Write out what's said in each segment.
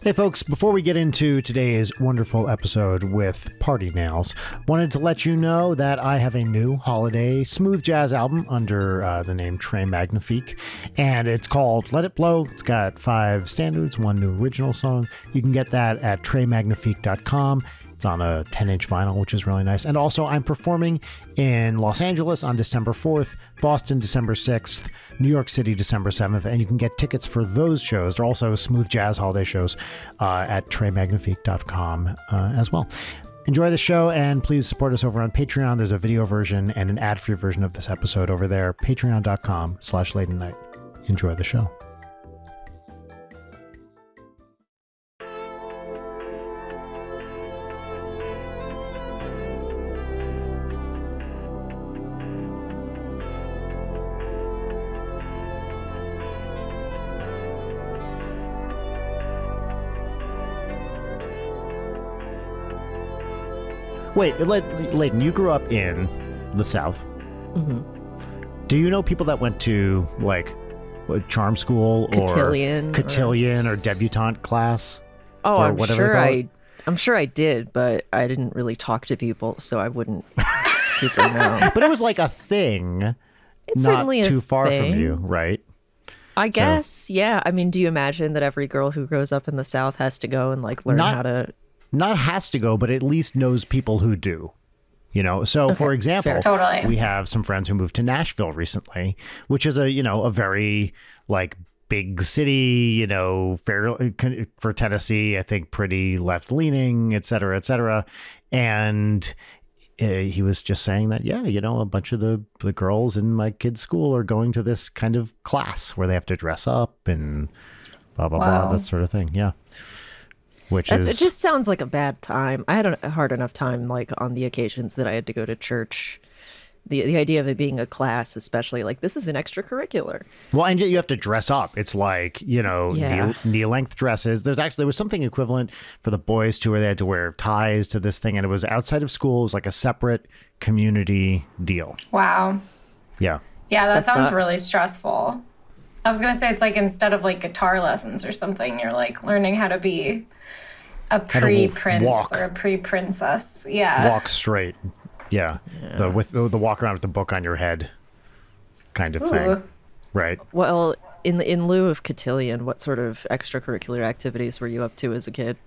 Hey folks, before we get into today's wonderful episode with Party Nails, wanted to let you know that I have a new holiday smooth jazz album under the name Très Magnifique, and it's called Let It Blow. It's got 5 standards, 1 new original song. You can get that at TreyMagnifique.com. It's on a 10-inch vinyl, which is really nice. And also, I'm performing in Los Angeles on December 4th, Boston December 6th, New York City December 7th, and you can get tickets for those shows. They're also smooth jazz holiday shows at TreyMagnifique.com as well. Enjoy the show, and please support us over on Patreon. There's a video version and an ad-free version of this episode over there, patreon.com/lateatnight. Enjoy the show. Wait, Leighton, you grew up in the South. Mm-hmm. Do you know people that went to, like, charm school Cotillion or debutante class? Oh, or I'm sure I did, but I didn't really talk to people, so I wouldn't super know. But it was like a thing. It's not certainly too a far thing. from you, right? I guess, yeah. I mean, do you imagine that every girl who grows up in the South has to go and like learn how to? Not has to go, but at least knows people who do. You know, so Okay, for example, fair. Totally. we have some friends who moved to Nashville recently, which is a very like big city, you know, for Tennessee, I think pretty left leaning, et cetera, et cetera. And he was just saying that, yeah, you know, a bunch of the girls in my kids' school are going to this kind of class where they have to dress up and blah, blah, blah, that sort of thing. Yeah. It just sounds like a bad time. I had a hard enough time, like on the occasions that I had to go to church. The idea of it being a class, especially like this is an extracurricular. Well, and you have to dress up. It's like, you know, knee length dresses. There was something equivalent for the boys too, where they had to wear ties to this thing, and it was outside of school. It was like a separate community deal. Wow. Yeah. Yeah, that sounds sucks. really stressful. I was going to say it's like instead of like guitar lessons or something, you're like learning how to be a pre-prince or a pre-princess. Yeah. Walk straight. Yeah. The walk around with the book on your head kind of thing. Right. Well, in lieu of cotillion, what sort of extracurricular activities were you up to as a kid?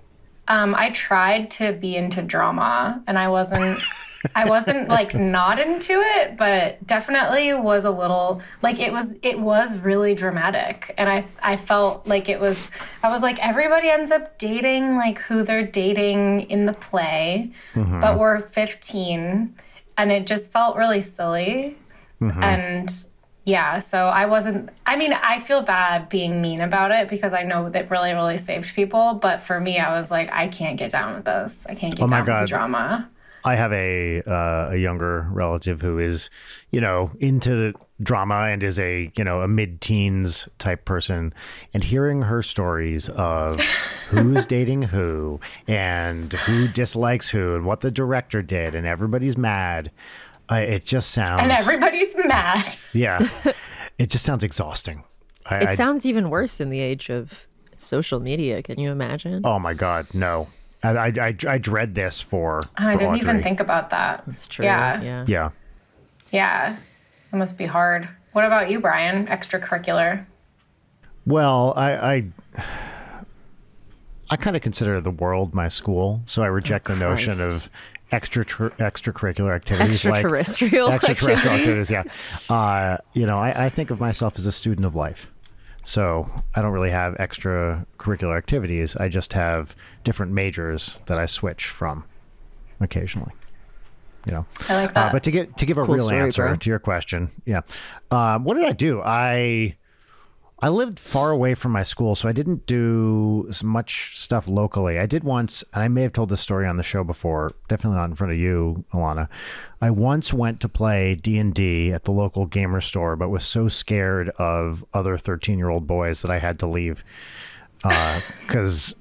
I tried to be into drama, and I wasn't like not into it, but definitely was a little like it was really dramatic. And I felt like I was like, everybody ends up dating like who they're dating in the play, but we're 15, and it just felt really silly. And yeah, so I feel bad being mean about it because I know that really, really saved people. But for me, I was like, I can't get down with this. I can't get down with the drama. I have a younger relative who is, you know, into drama and is a mid-teens type person, and hearing her stories of who's dating who and who dislikes who and what the director did and everybody's mad. It just sounds... And everybody's mad. Yeah. It just sounds exhausting. It sounds even worse in the age of social media. Can you imagine? Oh, my God. No. I dread this for I didn't Audrey. even think about that. That's true. Yeah. Yeah. It must be hard. What about you, Brian? Extracurricular? Well, I kind of consider the world my school, so I reject the notion of extracurricular activities, extraterrestrial activities. Yeah, you know, I think of myself as a student of life, so I don't really have extracurricular activities. I just have different majors that I switch from occasionally. You know, I like that. But to give a Cool real story, answer bro. to your question, yeah, what did I do? I lived far away from my school, so I didn't do as much stuff locally. I did once, and I may have told this story on the show before, definitely not in front of you, Alana. I once went to play D&D at the local gamer store, but was so scared of other 13-year-old boys that I had to leave because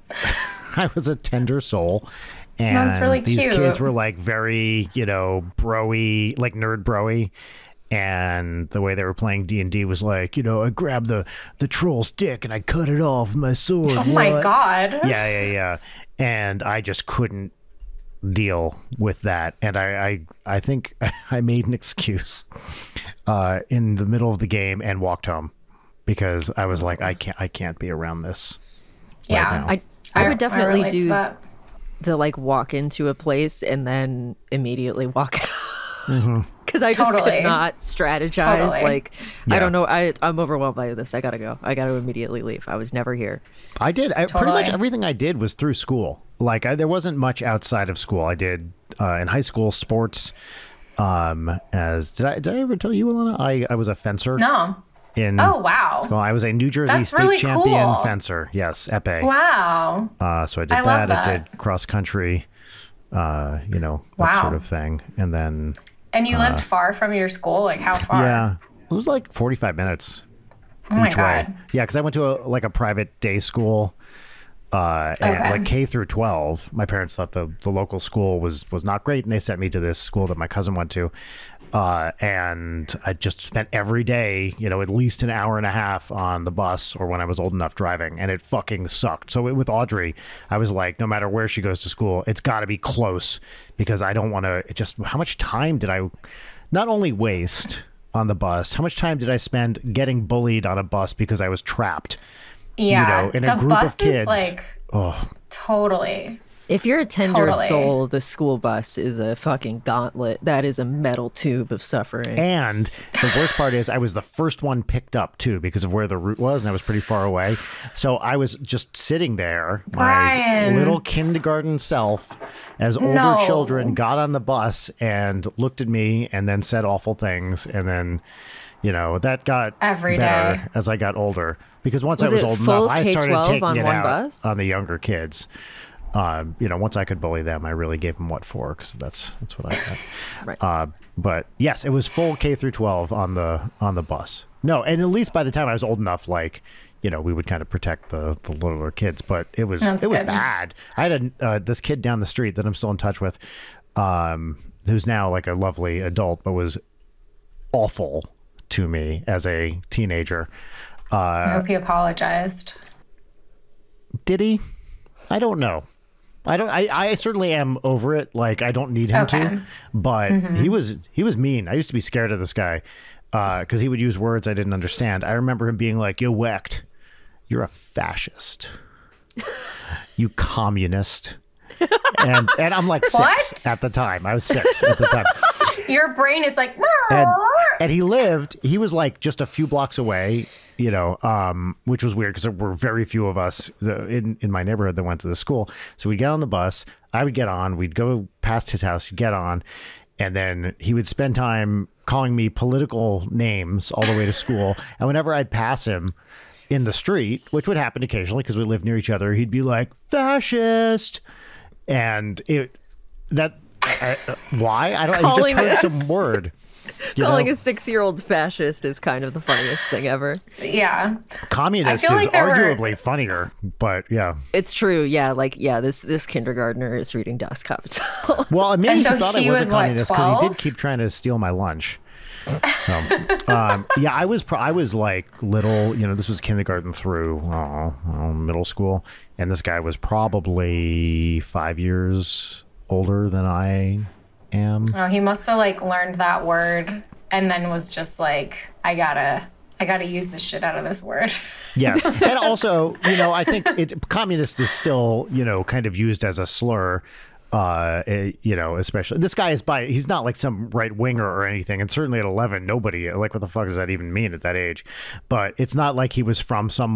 I was a tender soul. And That's really these cute. kids were like very, you know, bro-y, like nerd bro-y. And the way they were playing D&D was like, I grabbed the troll's dick and I cut it off with my sword. Oh my God. Yeah. And I just couldn't deal with that. And I think I made an excuse in the middle of the game and walked home because I was like, I can't be around this. Yeah. Right now. I would definitely relate to do that. the like walk into a place and then immediately walk out. Mm-hmm. Because I just Totally. could not strategize. Totally. Like, Yeah. I don't know. I'm overwhelmed by this. I gotta go. I gotta immediately leave. I was never here. I did. Pretty Totally. much everything I did was through school. Like there wasn't much outside of school. I did in high school sports. Did I ever tell you, Alana? I was a fencer. No. Oh wow. School. I was a New Jersey That's state really champion cool. fencer. Yes, epee. Wow. So I did I love that. I that. did cross country. That Wow. sort of thing. And then And you lived far from your school? Like how far? yeah, it was like 45 minutes Oh my each way. God. Yeah, because I went to a private day school. And Okay. like K through 12, my parents thought the local school was not great, and they sent me to this school that my cousin went to. And I just spent every day, at least an hour and a half on the bus or when I was old enough driving, and it fucking sucked. So with Audrey, I was like, no matter where she goes to school, it's got to be close because I don't want to. How much time did I not only waste on the bus? How much time did I spend getting bullied on a bus because I was trapped? Yeah. In a the group bus of kids. Is like Oh, totally. If you're a tender Totally. soul, the school bus is a fucking gauntlet. That is a metal tube of suffering. and the worst part is I was the first one picked up too because of where the route was, and I was pretty far away. So I was just sitting there, my Brian. little kindergarten self, as older No. children got on the bus and looked at me and then said awful things, and then that got Every better day. as I got older because once Was I was it old full enough, I started K-12 taking on it one out bus? on the younger kids. Once I could bully them, I really gave them what for, because that's what I got. Right. But yes, it was full K through 12 on the bus. No, and at least by the time I was old enough, we would kind of protect the littler kids. But it was That's good. bad. I had this kid down the street that I'm still in touch with, who's now like a lovely adult, but was awful to me as a teenager. I hope he apologized. Did he? I don't know. I certainly am over it. Like, I don't need him Okay. to, but he was mean. I used to be scared of this guy because he would use words I didn't understand. I remember him being like, "Yo, Wecht, you're a fascist. You communist." And I'm like 6 What? at the time. I was 6 at the time. Your brain is like, And he was like just a few blocks away, which was weird because there were very few of us in my neighborhood that went to the school. So we'd get on the bus, I would get on, we'd go past his house, he'd get on, and then he would spend time calling me political names all the way to school. And whenever I'd pass him in the street, which would happen occasionally because we lived near each other, he'd be like, "Fascist." And why? I don't. You just Calling heard us- some word. Calling a 6-year-old fascist is kind of the funniest thing ever. yeah. Communist I feel is like there were- arguably funnier, but yeah. It's true. Yeah. This kindergartner is reading Das Kapital. Well, maybe And he so thought I he was a was, what, communist because he 12? did keep trying to steal my lunch. So, yeah, I was like little, this was kindergarten through middle school, and this guy was probably 5 years older than I am. Oh, he must have learned that word and then was just like, I gotta use the shit out of this word. Yes. And also, I think communist is still, kind of used as a slur. Especially this guy he's not like some right winger or anything. And certainly at 11, nobody what the fuck does that even mean at that age? But it's not like he was from some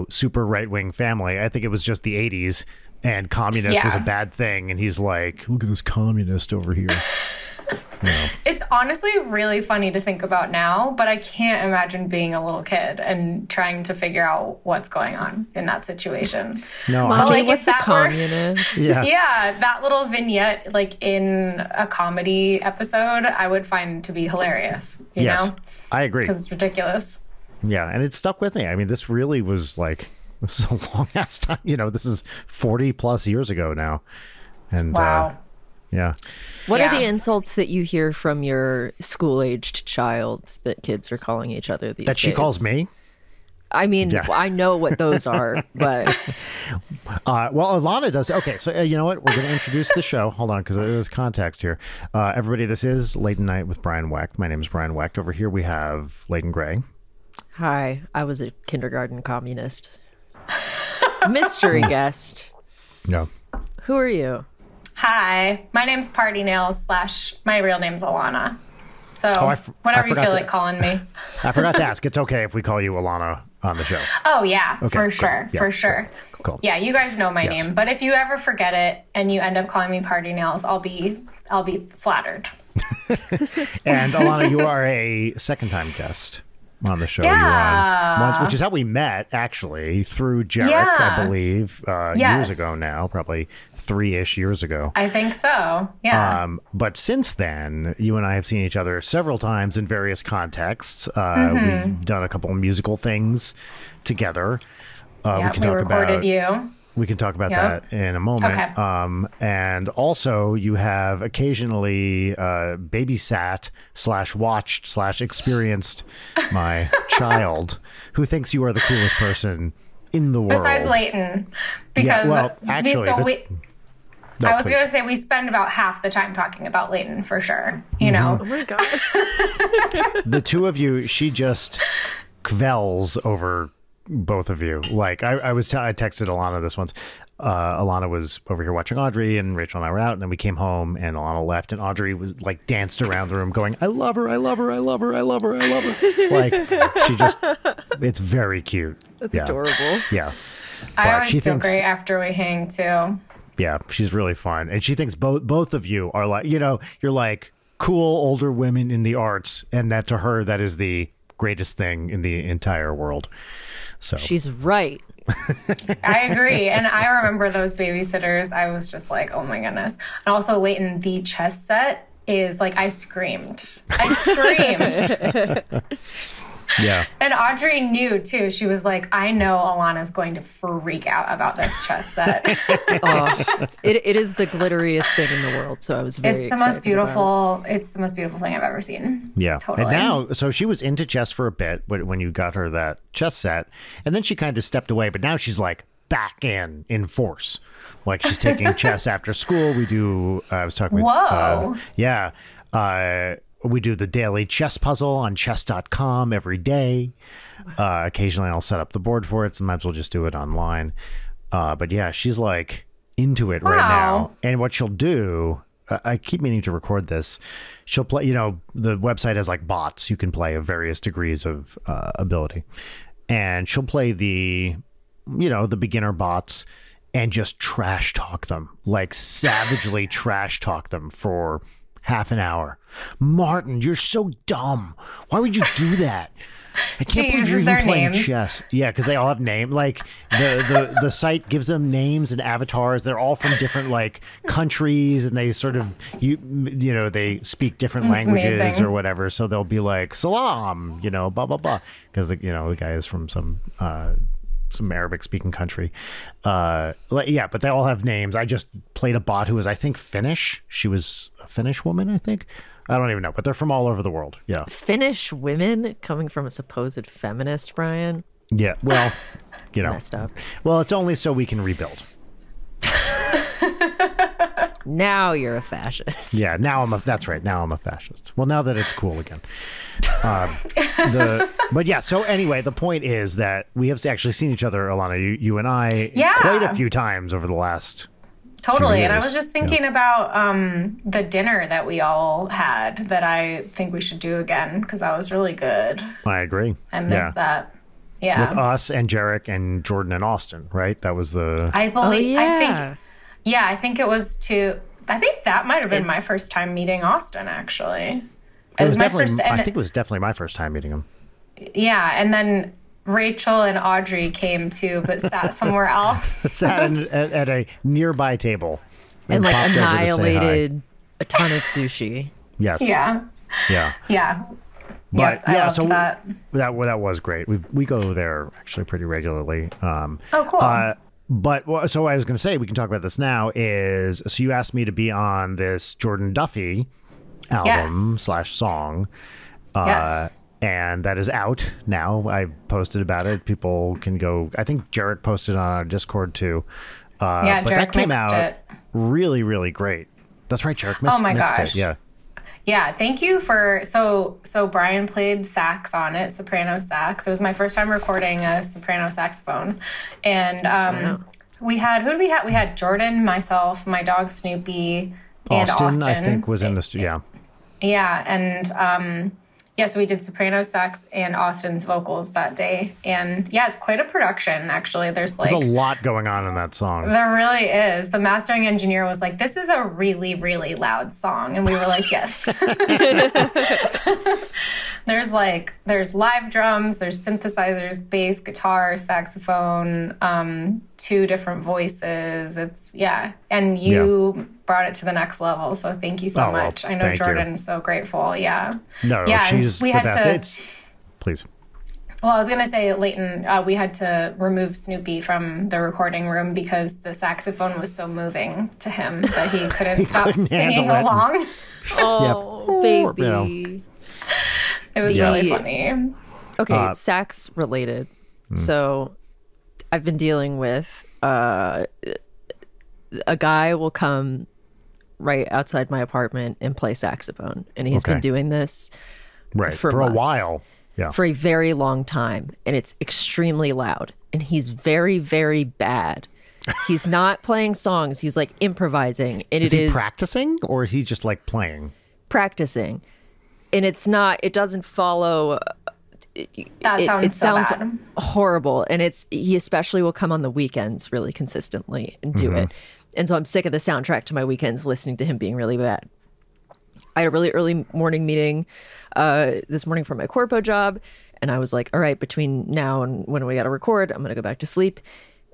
super right wing family. I think it was just the 80s and communist was a Yeah. bad thing. And he's like, look at this communist over here. It's honestly really funny to think about now, but I can't imagine being a little kid and trying to figure out what's going on in that situation. No, Well, I'm like, just, if What's a that were- communist? yeah. Yeah, that little vignette, in a comedy episode, I would find to be hilarious. You Yes, know, I agree. because it's ridiculous. Yeah, and it stuck with me. I mean, this really was this is a long ass time. This is 40 plus years ago now. And Wow. Yeah. What are Yeah. the insults that you hear from your school-aged child that kids are calling each other these days? That she calls me? I mean, Yeah. I know what those are, but Well, Alana does. Okay, so you know what? We're going to introduce the show. Hold on, because there's context here. Everybody, this is Late Night with Brian Wecht. My name is Brian Wecht. Over here we have Leighton Gray. hi, I was a kindergarten communist. Mystery guest. No. Who are you? Hi, my name's Party Nails / my real name's Alana. So I whatever you forgot feel to- like calling me. I forgot to ask. It's okay if we call you Alana on the show. Oh yeah, Okay, for cool. sure, Yeah, for sure. Cool. Yeah, you guys know my Yes. name, but if you ever forget it and you end up calling me Party Nails, I'll be flattered. And Alana, you are a second-time guest on the show. You were on Yeah. once, which is how we met, actually, through Jarek, Yeah. I believe, years Yes. ago now, probably 3-ish years ago. I think so. Yeah. But since then, you and I have seen each other several times in various contexts. Mm-hmm. We've done a couple of musical things together. Yeah, we recorded you. We can talk about Yep. that in a moment. Okay. And also, you have occasionally babysat / watched / experienced my child, who thinks you are the coolest person in the world. Besides Leighton. Because Yeah, well, actually, No, I was please. going to say we spend about half the time talking about Leighton for sure. You know? Oh my god. The two of you, she just quells over both of you. Like I texted Alana this once. Alana was over here watching Audrey, and Rachel and I were out, and then we came home, and Alana left, and Audrey was like danced around the room going, I love her, I love her, I love her, I love her, I love her. Like she just, it's very cute. That's Yeah. adorable. Yeah. I But always she feel thinks- great after we hang too. Yeah, she's really fun. And she thinks both of you are like, you're like cool older women in the arts, and that to her, that is the greatest thing in the entire world. So She's right. I agree. And I remember those babysitters. I was just like, oh my goodness. And also Leighton, the chess set is like, I screamed. I screamed. yeah. And Audrey knew too. She was like, I know Alana's going to freak out about this chess set. It is the glitteriest thing in the world, so I was very It's the excited most beautiful. It's the most beautiful thing I've ever seen. Yeah. Totally. And now, so she was into chess for a bit when you got her that chess set, and then she kind of stepped away, but now she's like back in force. Like she's taking chess after school. We do, I was talking with, Whoa. yeah. We do the daily chess puzzle on chess.com every day. Occasionally I'll set up the board for it. Sometimes we'll just do it online. But yeah, she's like into it right now. Wow. And what she'll do, I keep meaning to record this. She'll play, the website has like bots you can play of various degrees of ability. And she'll play the beginner bots and just trash talk them, like savagely trash talk them for half an hour. Martin, you're so dumb. Why would you do that? I can't She believe you're uses even their playing names. chess. Yeah, because they all have names. Like the site gives them names and avatars. They're all from different like countries, and they sort of they speak different languages amazing. or whatever. So they'll be like salam, blah blah blah, because the guy is from some Arabic speaking country. But they all have names. I just played a bot who was, I think, Finnish. She was a Finnish woman, I think. I don't even know, but they're from all over the world. Yeah. Finnish women coming from a supposed feminist, Brian. Yeah. Well, Messed up. Well, it's only so we can rebuild. Now you're a fascist. Yeah. That's right. Now I'm a fascist. Well, now that it's cool again. But yeah. So anyway, the point is that we have actually seen each other, Alana, you and I, Yeah. quite a few times over the last. Totally. And I years. was just thinking about the dinner that we all had that I think we should do again because that was really good. I agree. I missed that. Yeah. With us and Jarek and Jordan and Austin, right? That was the. I believe, yeah. I think it was I think that might have been my first time meeting Austin, actually. It was my definitely. first- I and- think it was definitely my first time meeting him. Yeah. And then Rachel and Audrey came too, but sat somewhere else. Sat at a nearby table And like popped over to say hi. annihilated a ton of sushi. Yes. Yeah. Yeah. Yeah. But Yep, I loved so that. that was great. We go there actually pretty regularly. Oh, cool. So what I was going to say, we can talk about this now, is so you asked me to be on this Jordan Duffy album slash song. Yes. And that is out now. I posted about it. People can go. I think Jarek posted on our Discord too. But Jarek that came mixed out it. really, really great. That's right, Jarek Oh my mixed gosh. it. Yeah. Yeah, thank you for so Brian played sax on it, soprano sax. It was my first time recording a soprano saxophone. And we had who did we have? We had Jordan, myself, my dog Snoopy, and Austin. I think was in the studio. Yeah, and so we did soprano sax and Austin's vocals that day. And yeah, it's quite a production actually. There's a lot going on in that song. There really is. The mastering engineer was like, this is a really, really loud song. And we were like, yes. There's live drums, there's synthesizers, bass, guitar, saxophone, 2 different voices. And you brought it to the next level. So thank you so much. I know Jordan's so grateful. Yeah. No, she's the best. Please. Well, I was going to say, Leighton, we had to remove Snoopy from the recording room because the saxophone was so moving to him that he couldn't stop singing along. Oh, baby. You know. It was really funny. Okay, sax related. So I've been dealing with a guy will come right outside my apartment and play saxophone. And he's been doing this for a months. while. Yeah. For a very long time. And it's extremely loud. And he's very, very bad. He's not playing songs. He's like improvising. And is he practicing or is he just like playing? Practicing. And it doesn't follow. It sounds bad. horrible. And he especially will come on the weekends really consistently and do it. And so I'm sick of the soundtrack to my weekends listening to him being really bad. I had a really early morning meeting this morning for my corpo job. And I was like, all right, between now and when we got to record, I'm going to go back to sleep.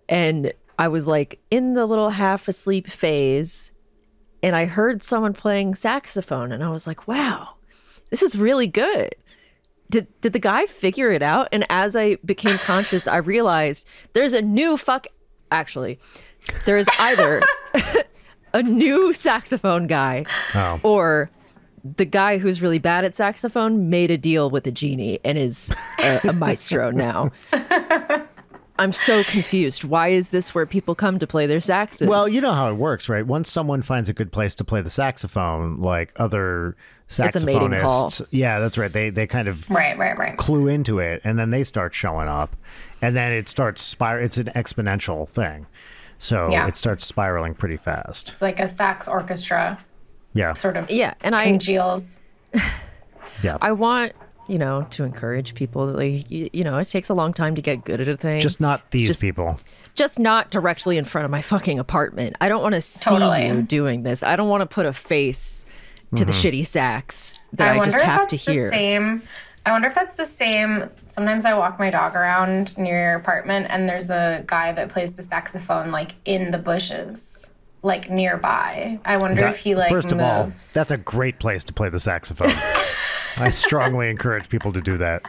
And I was like in the little half asleep phase. And I heard someone playing saxophone. And I was like, wow, this is really good. Did the guy figure it out? And as I became conscious, I realized there's a new Actually, there is either a new saxophone guy or the guy who's really bad at saxophone made a deal with a genie and is a maestro now. I'm so confused. Why is this where people come to play their saxes? Well, you know how it works, right? Once someone finds a good place to play the saxophone, like other saxophonists, it's a mating call. Yeah, that's right. They kind of clue into it, and then they start showing up, and then it starts It's an exponential thing, so it starts spiraling pretty fast. It's like a sax orchestra. Yeah, sort of. Yeah, and congeals. I want to encourage people that it takes a long time to get good at a thing. Just not these people. Just not directly in front of my fucking apartment. I don't want to see you doing this. I don't want to put a face to the shitty sax that I just have to hear. I wonder if that's the same. Sometimes I walk my dog around near your apartment and there's a guy that plays the saxophone like in the bushes, like nearby. I wonder if he first moves. of all, that's a great place to play the saxophone. I strongly encourage people to do that.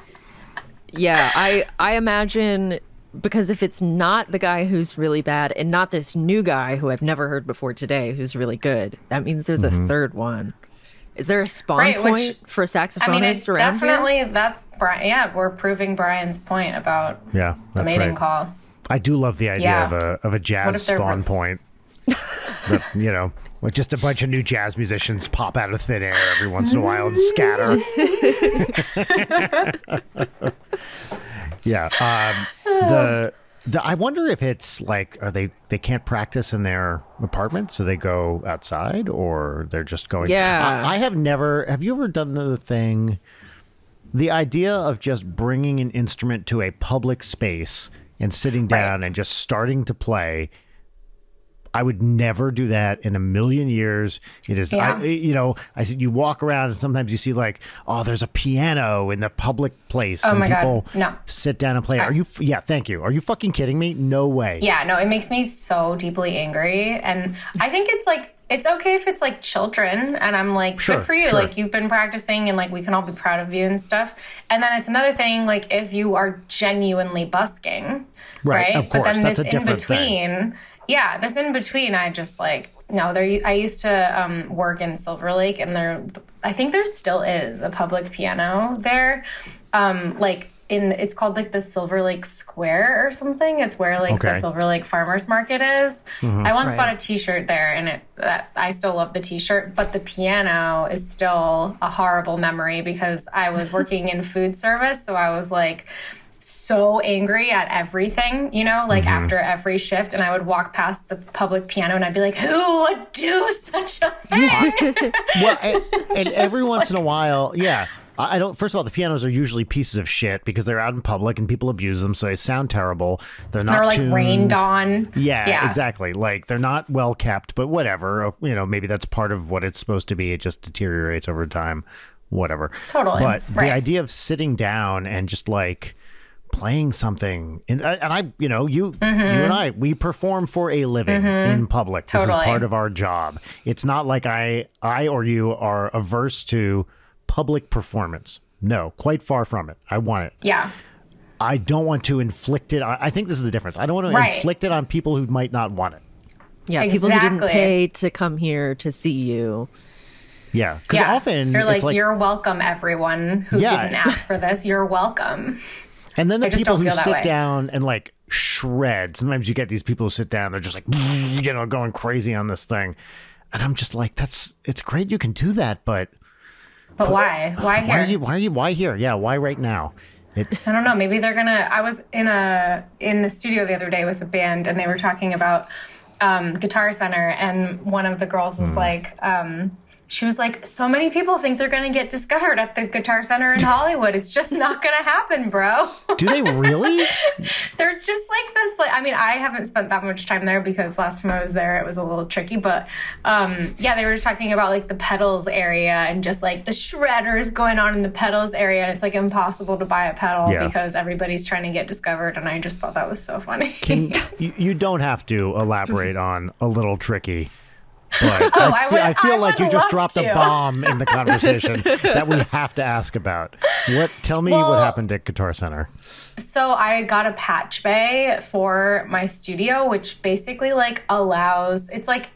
Yeah, I imagine, because if it's not the guy who's really bad and not this new guy who I've never heard before today who's really good, that means there's a third one. Is there a spawn point for saxophonists around here? That's Brian. Yeah, we're proving Brian's point about the mating call. I do love the idea of a jazz spawn point. That, with just a bunch of new jazz musicians pop out of thin air every once in a while and scatter. I wonder if it's like, they can't practice in their apartment, so they go outside, or they're just going. Yeah. Have you ever done the idea of just bringing an instrument to a public space and sitting down and just starting to play? I would never do that in a million years. It is, I said, you walk around and sometimes you see like, there's a piano in the public place. Oh and my people God. No. sit down and play. Are you? Thank you. Are you fucking kidding me? No way. Yeah, no, it makes me so deeply angry. And I think it's like, it's okay if it's like children, and I'm like, Sure, good for you. sure. Like, you've been practicing, and like we can all be proud of you and stuff. And then it's another thing, like if you are genuinely busking, Right, of course, But then that's this a different in between, yeah, this in between, I just like no. There, I used to work in Silver Lake, and I think there still is a public piano there, like. It's called like the Silver Lake Square or something. It's where like the Silver Lake Farmers Market is. I once bought a T-shirt there, and I still love the T-shirt, but the piano is still a horrible memory because I was working in food service, so I was like so angry at everything, you know, like after every shift, and I would walk past the public piano and I'd be like, who would do such a thing? Well, and every once in a while, yeah. I don't. First of all, the pianos are usually pieces of shit because they're out in public and people abuse them, so they sound terrible. They're not They're like tuned. rained on. Yeah, exactly. Like they're not well kept, but whatever. You know, maybe that's part of what it's supposed to be. It just deteriorates over time. Whatever. Totally. But the idea of sitting down and just like playing something, and I, you know, you and I, we perform for a living in public. This is part of our job. It's not like I or you are averse to public performance. No, quite far from it. I want it. Yeah. I don't want to inflict it. I think this is the difference. I don't want to inflict it on people who might not want it. Yeah, people who didn't pay to come here to see you. Yeah, because often you're like, it's like, you're welcome, everyone who didn't ask for this. You're welcome. And then the people who sit down and like shred. Sometimes you get these people who sit down. They're just like, you know, going crazy on this thing. And I'm just like, it's great you can do that, but why? Why here? Why here? Yeah, why right now? I don't know. Maybe they're gonna. I was in the studio the other day with a band, and they were talking about Guitar Center, and one of the girls was like, she was like, so many people think they're gonna get discovered at the Guitar Center in Hollywood. It's just not gonna happen, bro. Do they really? There's just like this. Like, I mean, I haven't spent that much time there because last time I was there, it was a little tricky. But yeah, they were just talking about like the pedals area and just like the shredders going on in the pedals area. And it's like impossible to buy a pedal because everybody's trying to get discovered. And I just thought that was so funny. You don't have to elaborate on a little tricky. But I feel like you just dropped a bomb in the conversation that we have to ask about. Tell me what happened at Guitar Center. So I got a patch bay for my studio, which basically like allows, it's like,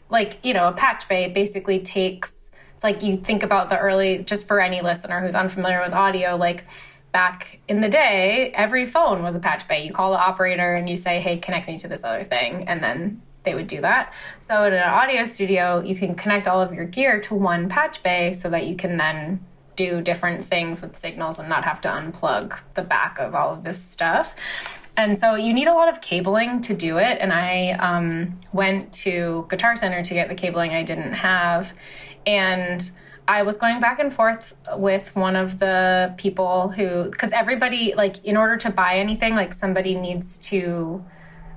you know, a patch bay basically takes, it's like you think about the early, just for any listener who's unfamiliar with audio, like back in the day, every phone was a patch bay. You call the operator and you say, hey, connect me to this other thing. And then they would do that. So in an audio studio, you can connect all of your gear to one patch bay so that you can then do different things with signals and not have to unplug the back of all of this stuff. And so you need a lot of cabling to do it. And I went to Guitar Center to get the cabling I didn't have. And I was going back and forth with one of the people who, because everybody, like, in order to buy anything, like, somebody needs to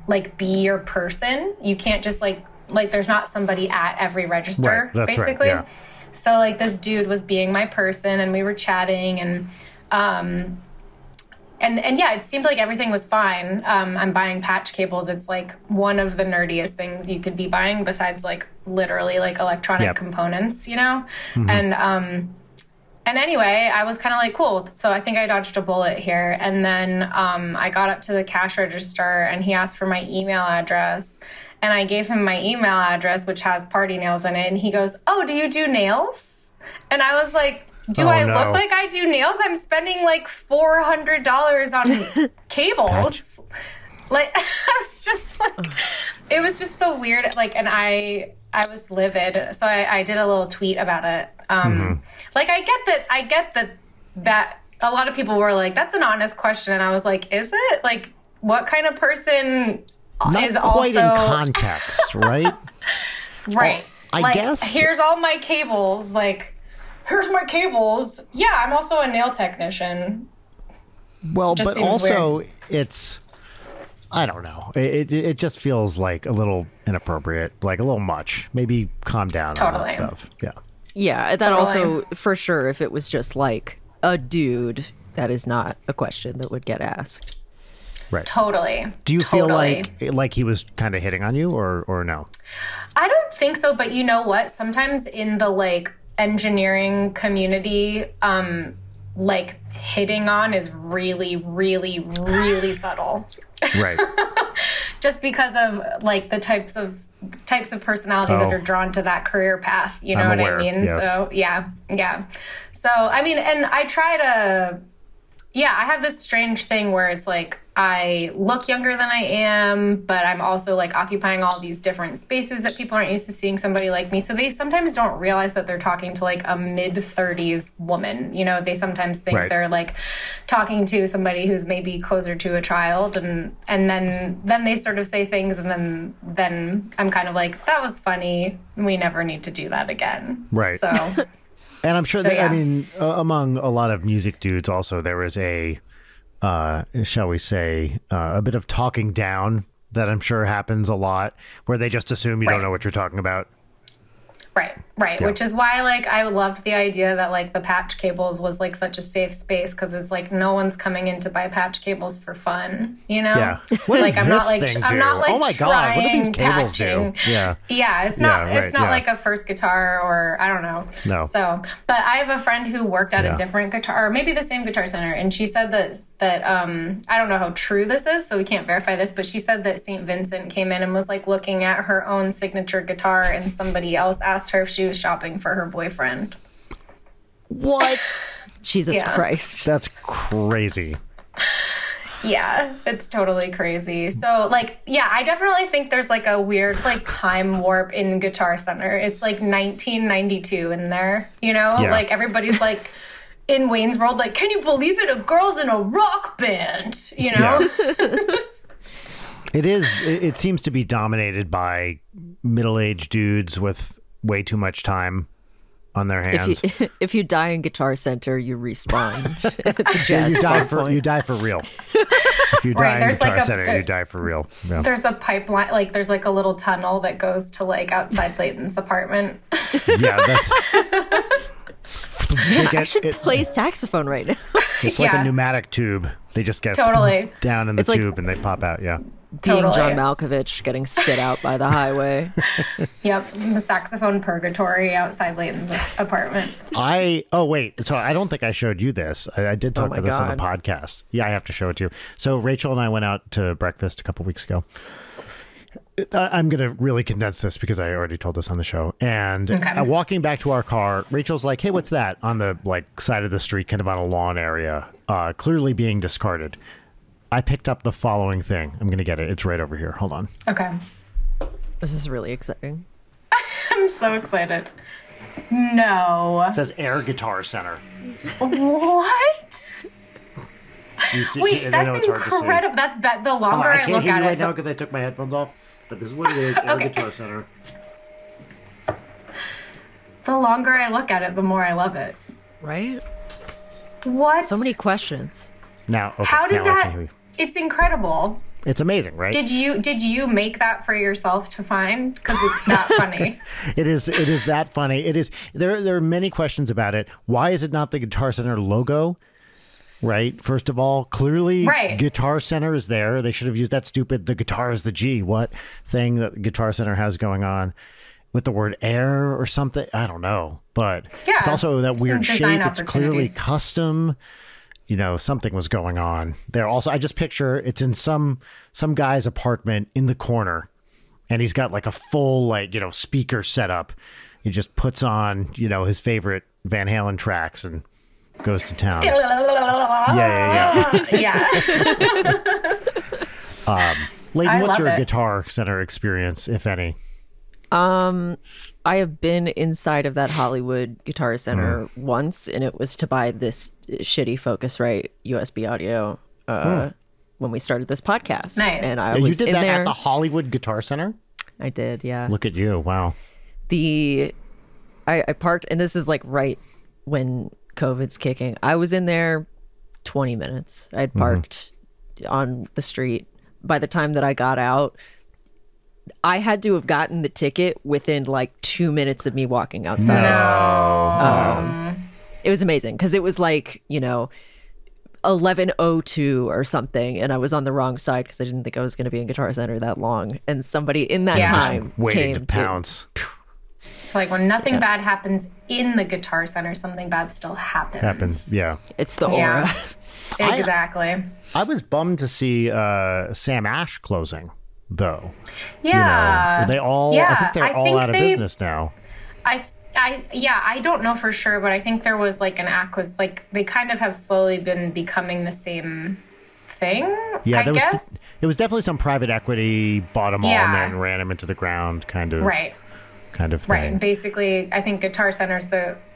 like be your person. You can't just like there's not somebody at every register, that's basically. Right, yeah. So like this dude was being my person and we were chatting and yeah, it seemed like everything was fine. I'm buying patch cables. It's like one of the nerdiest things you could be buying besides like literally like electronic components, you know? And anyway, I was kind of like, cool. So I think I dodged a bullet here. And then I got up to the cash register and he asked for my email address. And I gave him my email address, which has Party Nails in it. And he goes, oh, do you do nails? And I was like, do I look like I do nails? I'm spending like $400 on cables. Like, I was just like, it was just the weird, like, and I was livid. So I did a little tweet about it. Like, I get that a lot of people were like, that's an honest question. And I was like, is it? Like, what kind of person Not is quite also... in context, right? Right. Well, I guess. Here's all my cables. Like, here's my cables. Yeah, I'm also a nail technician. Well, but also weird. It's... I don't know. It just feels like a little inappropriate, like a little much. Maybe calm down on that stuff. Yeah. Yeah, that also, for sure, if it was just like a dude, that is not a question that would get asked. Right. Totally. Do you feel like he was kind of hitting on you or no? I don't think so, but you know what? Sometimes in the like engineering community, like hitting on is really, really, really subtle. Right. Just because of like the types of personalities that are drawn to that career path. You know I'm what aware, I mean? yes. So yeah. So I mean, and I try to, I have this strange thing where it's like I look younger than I am, but I'm also like occupying all these different spaces that people aren't used to seeing somebody like me. So they sometimes don't realize that they're talking to like a mid-30s woman. You know, they sometimes think they're like talking to somebody who's maybe closer to a child, and then they sort of say things, and then I'm kind of like, that was funny. We never need to do that again. Right. So, and I'm sure that, I mean, among a lot of music dudes also, there is a, shall we say, a bit of talking down that I'm sure happens a lot, where they just assume you don't know what you're talking about. Right. Yeah. Which is why, like, I loved the idea that, like, the patch cables was, like, such a safe space, because it's, like, no one's coming in to buy patch cables for fun, you know? Yeah. What like, does this thing do? I'm not, like, oh, my God. What do these cables patching. do? Yeah. Yeah, it's not, right, like a first guitar, or I don't know. No. So, but I have a friend who worked at a different guitar, or maybe the same Guitar Center, and she said that I don't know how true this is, so we can't verify this, but she said that St. Vincent came in and was, like, looking at her own signature guitar, and somebody else asked her if she was shopping for her boyfriend. What? Jesus Christ. That's crazy. Yeah, it's totally crazy. So, like, yeah, I definitely think there's, like, a weird, like, time warp in Guitar Center. It's, like, 1992 in there, you know? Yeah. Like, everybody's, like, in Wayne's World, like, can you believe it? A girl's in a rock band, you know? Yeah. It seems to be dominated by middle-aged dudes with way too much time on their hands. If you die in Guitar Center, you respawn at the jazz you die for real. If you die in Guitar Center, you die for real. Yeah. There's a pipeline, like there's like a little tunnel that goes to like outside Layton's apartment. Yeah, that's... Man, I should play saxophone right now. It's like a pneumatic tube. They just get down in the tube and they pop out, Being John Malkovich getting spit out by the highway. Yep, the saxophone purgatory outside Layton's apartment. So I don't think I showed you this. I did talk about this on the podcast. Yeah, I have to show it to you. So Rachel and I went out to breakfast a couple weeks ago. I'm going to really condense this because I already told this on the show. And walking back to our car, Rachel's like, hey, what's that? On the like side of the street, kind of on a lawn area, clearly being discarded. I picked up the following thing. I'm going to get it. It's right over here. Hold on. Okay. This is really exciting. I'm so excited. No. It says Air Guitar Center. What? You see, Wait, that's incredible. That's the longer I look at it. Right now because I took my headphones off. But this is what it is. Air Guitar Center. The longer I look at it, the more I love it. Right? What? So many questions. Now, okay, how did now that? It's incredible. It's amazing, right? Did you make that for yourself to find? Because it's that funny. It is that funny. It is. There are many questions about it. Why is it not the Guitar Center logo? Right. First of all, clearly Guitar Center is there. They should have used that stupid "the guitar is the G" what thing that Guitar Center has going on with the word air or something. I don't know. But it's also that weird shape. It's clearly custom. You know, something was going on there. Also, I just picture it's in some guy's apartment in the corner, and he's got like a full speaker setup. He just puts on his favorite Van Halen tracks and goes to town. Yeah. Layton, what's your Guitar Center experience, if any? I have been inside of that Hollywood Guitar Center once, and it was to buy this shitty Focusrite USB audio when we started this podcast. Nice. And I was you did in that there at the Hollywood Guitar Center? I did, yeah. Look at you. Wow. I parked, and this is like right when COVID's kicking. I was in there 20 minutes. I had parked on the street. By the time that I got out, I had to have gotten the ticket within like 2 minutes of me walking outside. No. It was amazing because it was like, 11:02 or something, and I was on the wrong side because I didn't think I was going to be in Guitar Center that long. And somebody in that time waiting came to pounce. So like when nothing bad happens in the Guitar Center, something bad still happens. Yeah. It's the aura. Yeah, exactly. I was bummed to see Sam Ash closing, though. Yeah. You know, they all. Yeah, I think they're all out of business now. I don't know for sure, but I think there was like like they kind of have slowly been becoming the same thing. Yeah, I guess. It was definitely some private equity bought them all and then ran them into the ground, kind of. Right. Kind of thing. Right. And basically, I think Guitar Center's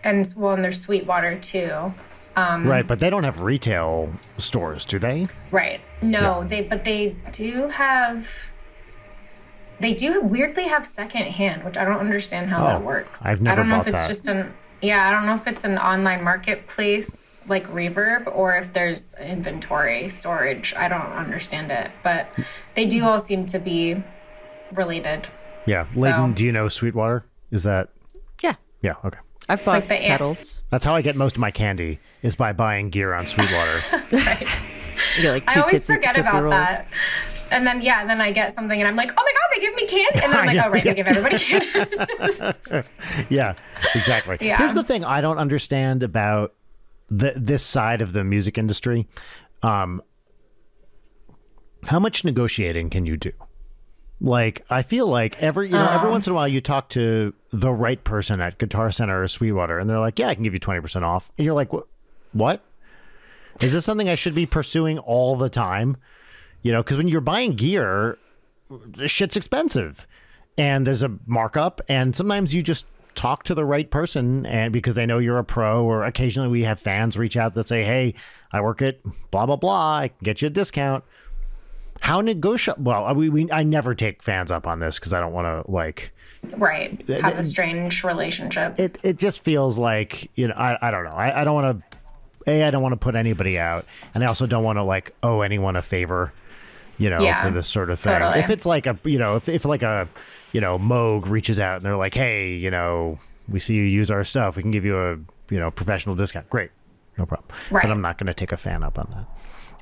and there's Sweetwater too. Right, but they don't have retail stores, do they? Right. No, they do weirdly have secondhand, which I don't understand how that works. I've never I don't know bought if it's that. just I don't know if it's an online marketplace like Reverb or if there's inventory storage. I don't understand it, but they do all seem to be related. Yeah. Leighton, do you know Sweetwater? Is that? Yeah. Yeah, okay. I've bought like the pedals. That's how I get most of my candy, is by buying gear on Sweetwater. Right. You get like I two always forget Tootsie about Rolls. that. And then, then I get something and I'm like, oh my God, they give me candy. And then I'm like, oh, right, they give everybody candy. Yeah, exactly. Yeah. Here's the thing I don't understand about this side of the music industry. How much negotiating can you do? Like, I feel like every once in a while you talk to the right person at Guitar Center or Sweetwater and they're like, yeah, I can give you 20% off. And you're like, what? Is this something I should be pursuing all the time? You know, because when you're buying gear, shit's expensive and there's a markup. And sometimes you just talk to the right person and because they know you're a pro, or occasionally we have fans reach out that say, hey, I work at blah, blah, blah. I can get you a discount. How negotiable? Well, I never take fans up on this because I don't want to Right. Have a strange relationship. It just feels like, you know, I don't know. I don't want to, I don't want to put anybody out. And I also don't want to owe anyone a favor, you know, for this sort of thing. Totally. If it's like a, you know, if like a, you know, Moog reaches out and they're like, hey, you know, we see you use our stuff. We can give you a, you know, professional discount. Great. No problem. Right. But I'm not going to take a fan up on that.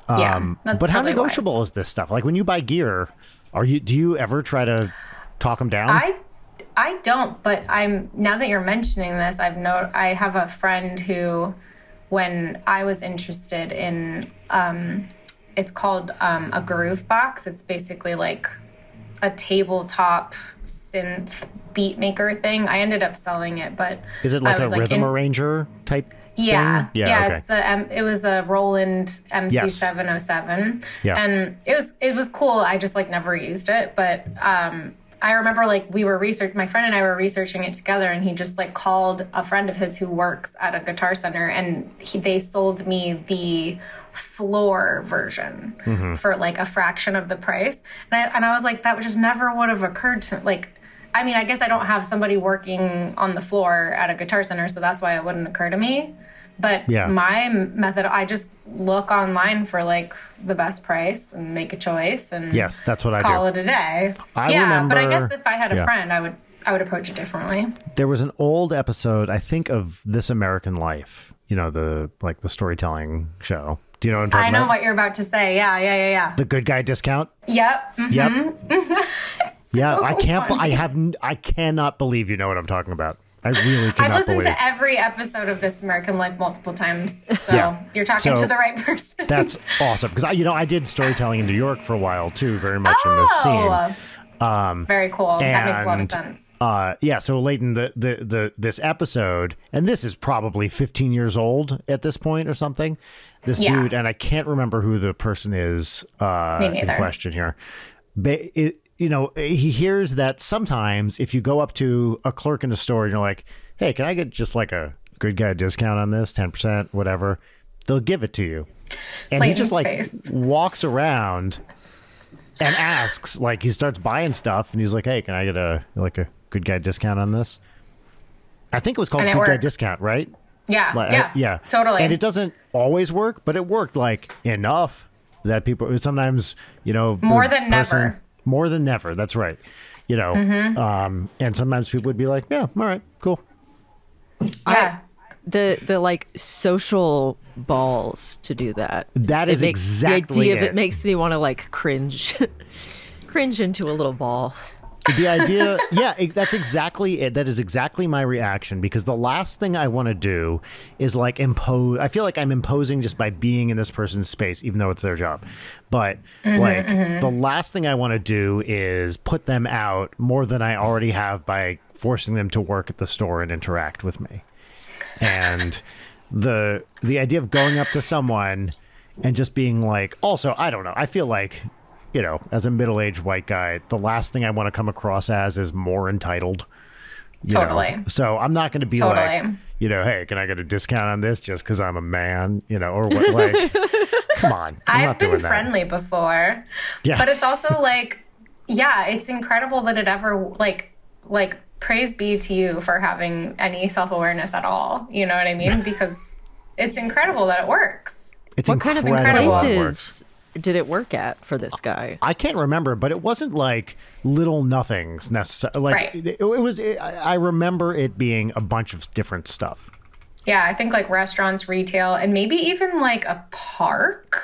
That's But how totally negotiable wise. is this stuff? Like when you buy gear, do you ever try to talk them down? I don't, but now that you're mentioning this, I have a friend who, when I was interested in, it's called a groove box. It's basically like a tabletop synth beat maker thing. I ended up selling it, but is it like a rhythm arranger type Yeah, thing? yeah. Okay. It was a Roland MC707, Yeah. and it was cool. I just never used it, but I remember my friend and I were researching it together, and he just called a friend of his who works at a Guitar Center, and they sold me the floor version for a fraction of the price, and I was like, that just never would have occurred to I mean, I guess I don't have somebody working on the floor at a Guitar Center, so that's why it wouldn't occur to me. But my method, I just look online for the best price and make a choice, and yes, that's what I do. Call it a day. Remember, but I guess if I had a friend, I would approach it differently. There was an old episode, I think, of This American Life. You know, the storytelling show. Do you know what I'm talking about? I know what you're about to say. Yeah. The good guy discount. Yep. Yep. Yeah, Funny. I cannot believe you know what I'm talking about. I really cannot I've listened believe. to every episode of This American Life multiple times, so you're talking to the right person. That's awesome because I did storytelling in New York for a while too, very much in this scene. Very cool. That makes a lot of sense. Yeah, so Leighton, this episode, and this is probably 15 years old at this point or something. This dude, and I can't remember who the person is in question here. He hears that sometimes if you go up to a clerk in a store and you're like, hey, can I get just a good guy discount on this, 10%, whatever, they'll give it to you. And Leighton's he just walks around and asks, he starts buying stuff and he's like, hey, can I get a good guy discount on this? I think it was called good guy discount, right? Yeah. Yeah. Totally. And it doesn't always work, but it worked enough that people sometimes, more than never. More than never. That's right. And sometimes people would be like, yeah, all right, cool. Yeah. The social balls to do that. That is exactly the idea of it makes me want to cringe into a little ball. The idea, yeah, that's exactly it. That is exactly my reaction, because the last thing I want to do is like impose. I feel like I'm imposing just by being in this person's space, even though it's their job. But the last thing I want to do is put them out more than I already have by forcing them to work at the store and interact with me. And the idea of going up to someone and just being like, also, I don't know. I feel like, you know, as a middle-aged white guy, the last thing I want to come across as is more entitled. Totally. Know? So I'm not going to be like, you know, hey, can I get a discount on this just because I'm a man, you know, or what? Like, come on. I've been friendly before, but it's also like, yeah, it's incredible that it ever like praise be to you for having any self-awareness at all. You know what I mean? Because it's incredible that it works. It's what kind of places did it work at for this guy? I can't remember, but it wasn't like little nothings necessarily. Like it was. I remember it being a bunch of different stuff. Yeah, I think like restaurants, retail, and maybe even like a park.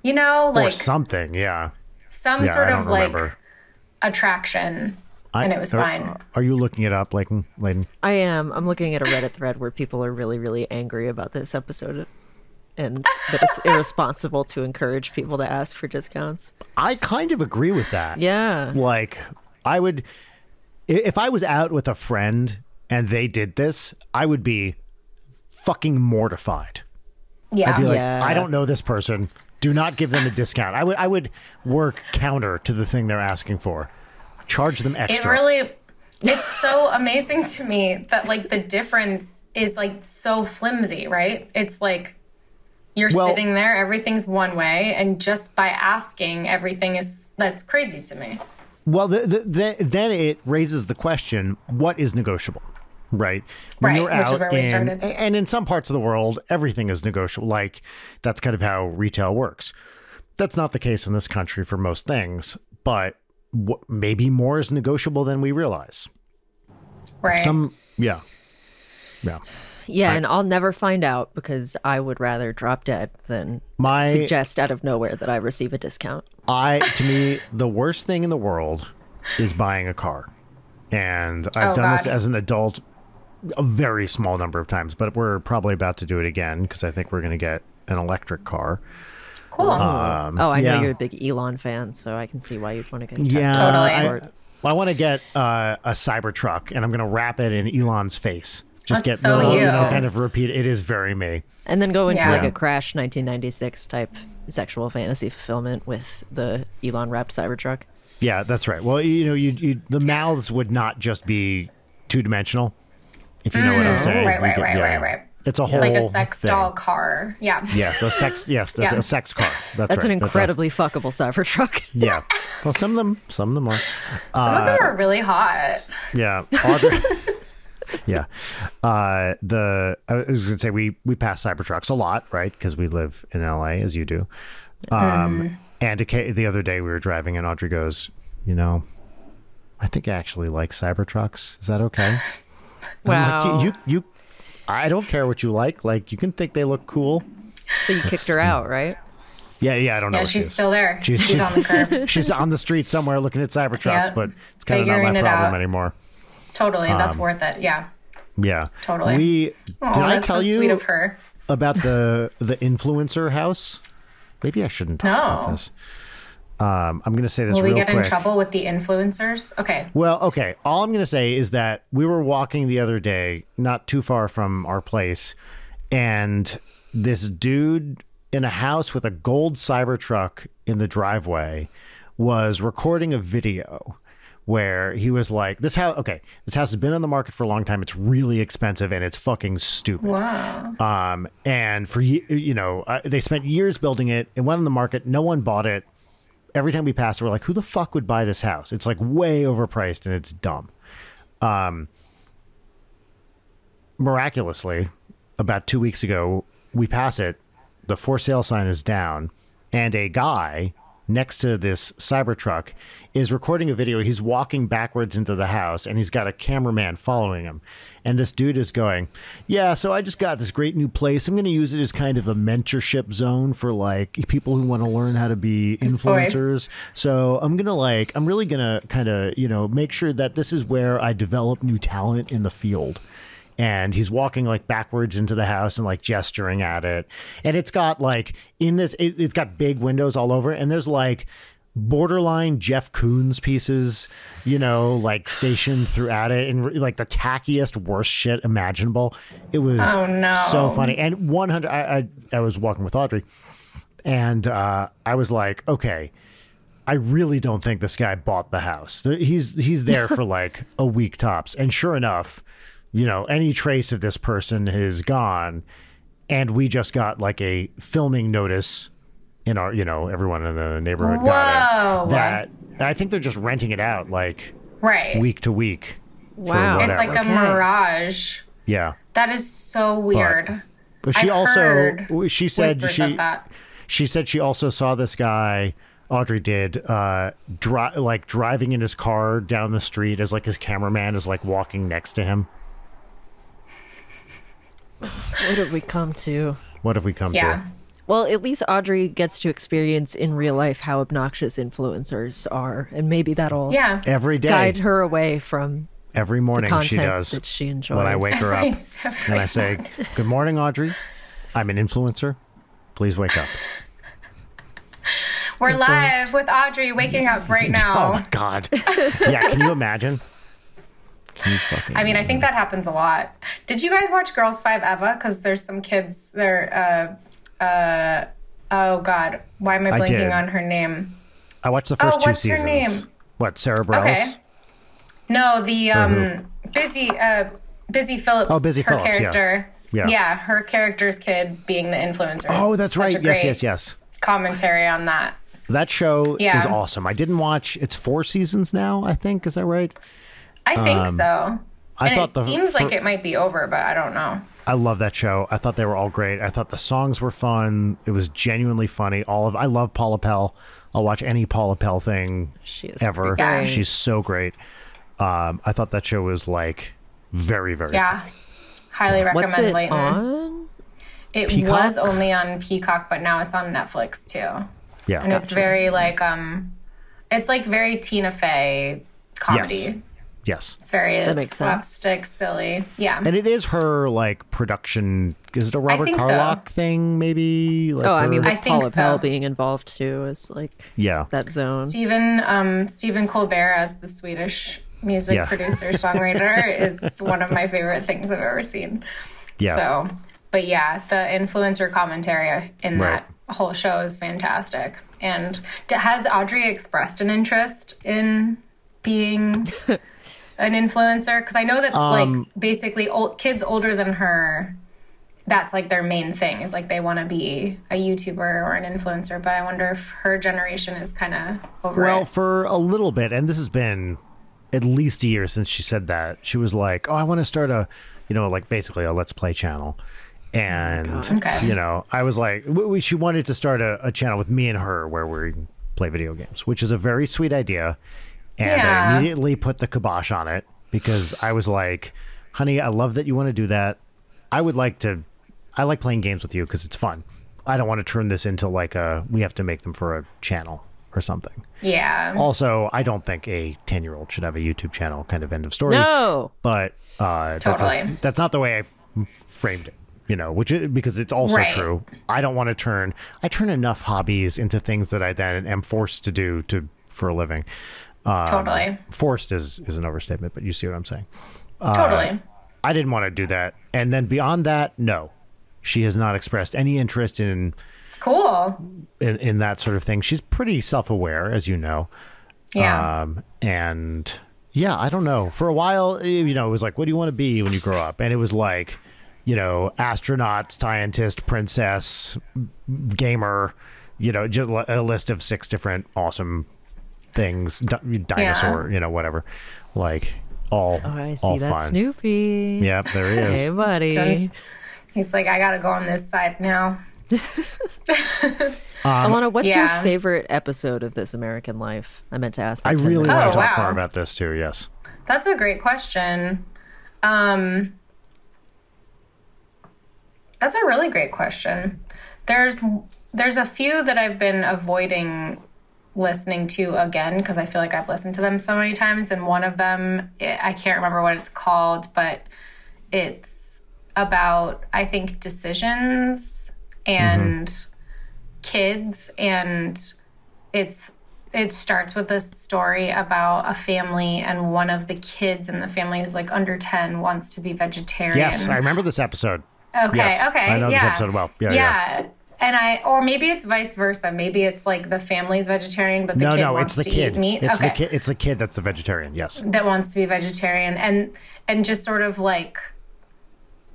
You know, like or something. Yeah. Some sort of like attraction, and it was fine. Are you looking it up, Layden? I am. I'm looking at a Reddit thread where people are really, really angry about this episode. And that it's irresponsible to encourage people to ask for discounts. I kind of agree with that. Yeah. Like, I would, if I was out with a friend and they did this, I would be fucking mortified. Yeah. I'd be like, I don't know this person. Do not give them a discount. I would work counter to the thing they're asking for. Charge them extra. It's so amazing to me that like the difference is like so flimsy, right? It's like, you're sitting there, everything's one way, and just by asking, that's crazy to me. Well, then it raises the question, what is negotiable, right? When you're out, which is where we started. And in some parts of the world, everything is negotiable. Like, that's kind of how retail works. That's not the case in this country for most things, but maybe more is negotiable than we realize. Right. Yeah. Yeah, and I'll never find out because I would rather drop dead than suggest out of nowhere that I receive a discount. To me, the worst thing in the world is buying a car. And I've done this as an adult a very small number of times, but we're probably about to do it again because I think we're going to get an electric car. Cool. I know you're a big Elon fan, so I can see why you'd want to get a Tesla. I want to get a Cybertruck, and I'm going to wrap it in Elon's face. Just That's get kind of repeat. It is very me. And then go into like a Crash 1996 type sexual fantasy fulfillment with the Elon wrapped Cybertruck. Yeah, that's right. Well, you know, the mouths would not just be two-dimensional, if you know what I'm saying. Right. It's a whole like a sex thing. doll car. Yeah. Yes, a sex car. That's right. An incredibly fuckable Cybertruck. Yeah. Well, some of them are. Some of them are really hot. Yeah. Yeah. I was going to say we pass Cybertrucks a lot, right? Because we live in LA, as you do. And the other day we were driving and Audrey goes, you know, I think I actually like Cybertrucks. Is that okay? Wow. Like, you I don't care what you like. Like, you can think they look cool. So you kicked her out, right? Yeah, I don't know. Yeah, she's still there. She's on the curb. She's on the street somewhere looking at Cybertrucks, but it's kind of not my problem anymore. Totally, that's worth it. Yeah. Yeah. Totally. Did I tell you sweet of her. about the influencer house? Maybe I shouldn't talk about this. I'm going to say this real quick. Will we get in trouble with the influencers? Okay. Well, okay. All I'm going to say is that we were walking the other day, not too far from our place, and this dude in a house with a gold Cybertruck in the driveway was recording a video where he was like, this house has been on the market for a long time. It's really expensive and it's fucking stupid. Wow. And for, they spent years building it. It went on the market. No one bought it. Every time we passed, we're like, who the fuck would buy this house? It's like way overpriced and it's dumb. Miraculously, about 2 weeks ago, we pass it. The for sale sign is down and a guy next to this Cybertruck is recording a video. He's walking backwards into the house, and he's got a cameraman following him. And this dude is going, yeah, so I just got this great new place. I'm going to use it as kind of a mentorship zone for like people who want to learn how to be influencers. So I'm really going to kind of, make sure that this is where I develop new talent in the field. And he's walking like backwards into the house and like gesturing at it. And it's got like it's got big windows all over. And there's like borderline Jeff Koons pieces, like stationed throughout it, and like the tackiest, worst shit imaginable. It was so funny. And 100, I was walking with Audrey, and I was like, okay, I really don't think this guy bought the house. He's there for like a week tops. And sure enough, any trace of this person is gone. And we just got like a filming notice in our, everyone in the neighborhood got it. That I think they're just renting it out like week to week. Wow. It's like a mirage. Yeah. That is so weird. But she said she also saw this guy, Audrey did, driving in his car down the street as like his cameraman is like walking next to him. What have we come to? Yeah. Well, at least Audrey gets to experience in real life how obnoxious influencers are, and maybe that'll every day guide her away from every morning. The she does that she enjoys. When I wake her up and I say, "Good morning, Audrey. I'm an influencer. Please wake up." We're live with Audrey waking up right now. Oh my God! Yeah, can you imagine? I mean, I think that happens a lot. Did you guys watch Girls 5 Eva? Because there's some kids. They're oh God, why am I blanking on her name? I watched the first two seasons. What's her name? What, Sarah Bareilles? Okay. No, the Busy Phillips. Oh, Busy Phillips. Character. Yeah, her character's kid being the influencer. Oh, that's right. Yes. Commentary on that. That show is awesome. I didn't watch. It's 4 seasons now, I think. Is that right? I think so. It seems like it might be over, but I don't know. I love that show. I thought they were all great. I thought the songs were fun. It was genuinely funny. I love Paula Pell. I'll watch any Paula Pell thing ever. Great. She's so great. I thought that show was like very, very funny. Highly recommend. What's it Layton. On? It Peacock? was only on Peacock, but now it's on Netflix too. Yeah, and it's very like it's like very Tina Fey comedy. Yes. It's very that makes slapstick, silly. Yeah. And it is her like production. Is it a Robert Carlock thing? Maybe. Like I mean, with I think Paula Pell so. being involved too is like that zone. Stephen Colbert as the Swedish music producer songwriter is one of my favorite things I've ever seen. Yeah. So, but yeah, the influencer commentary in that whole show is fantastic. And has Audrey expressed an interest in being an influencer? Because I know that like basically kids older than her, that's like their main thing is like they want to be a YouTuber or an influencer. But I wonder if her generation is kind of over it. Well, for a little bit, and this has been at least a year since she said that. She was like, "Oh, I want to start a, like basically a Let's Play channel." And I was like, she wanted to start a channel with me and her where we play video games, which is a very sweet idea. And I immediately put the kibosh on it because I was like, honey, I love that you want to do that. I like playing games with you because it's fun. I don't want to turn this into like we have to make them for a channel or something. Yeah. Also, I don't think a 10-year-old should have a YouTube channel, kind of end of story. No. But totally. that's not the way I framed it. Because it's also true. I don't want to I turn enough hobbies into things that I then am forced to do for a living. Totally. Forced is an overstatement, but you see what I'm saying. Totally. I didn't want to do that. And then beyond that, no. She has not expressed any interest in that sort of thing. She's pretty self-aware, as you know. Yeah. And yeah, I don't know. For a while, it was like, what do you want to be when you grow up? And it was like, astronaut, scientist, princess, gamer, just a list of 6 different awesome things, dinosaur, whatever, like all. Oh, I see all that fun. Snoopy. Yep, there he is. Hey, buddy. He's like, I gotta go on this side now. Alana, what's your Yeah. favorite episode of This American Life? I meant to ask that. I 10 really minutes want to Oh, ago. talk wow. more about this too. Yes. That's a great question. That's a really great question. There's a few that I've been avoiding listening to again because I feel like I've listened to them so many times, and one of them, I can't remember what it's called, but it's about, I think, decisions and kids, and it starts with a story about a family, and one of the kids in the family who's like under 10 wants to be vegetarian. Yes, I remember this episode. Okay, Yes, okay. I know this yeah. episode well. Yeah. And or maybe it's vice versa. Maybe it's like the family's vegetarian, but the kid No, wants it's the to kid. eat meat. It's okay. the kid. It's the kid that's the vegetarian. Yes. That wants to be vegetarian, and just sort of like,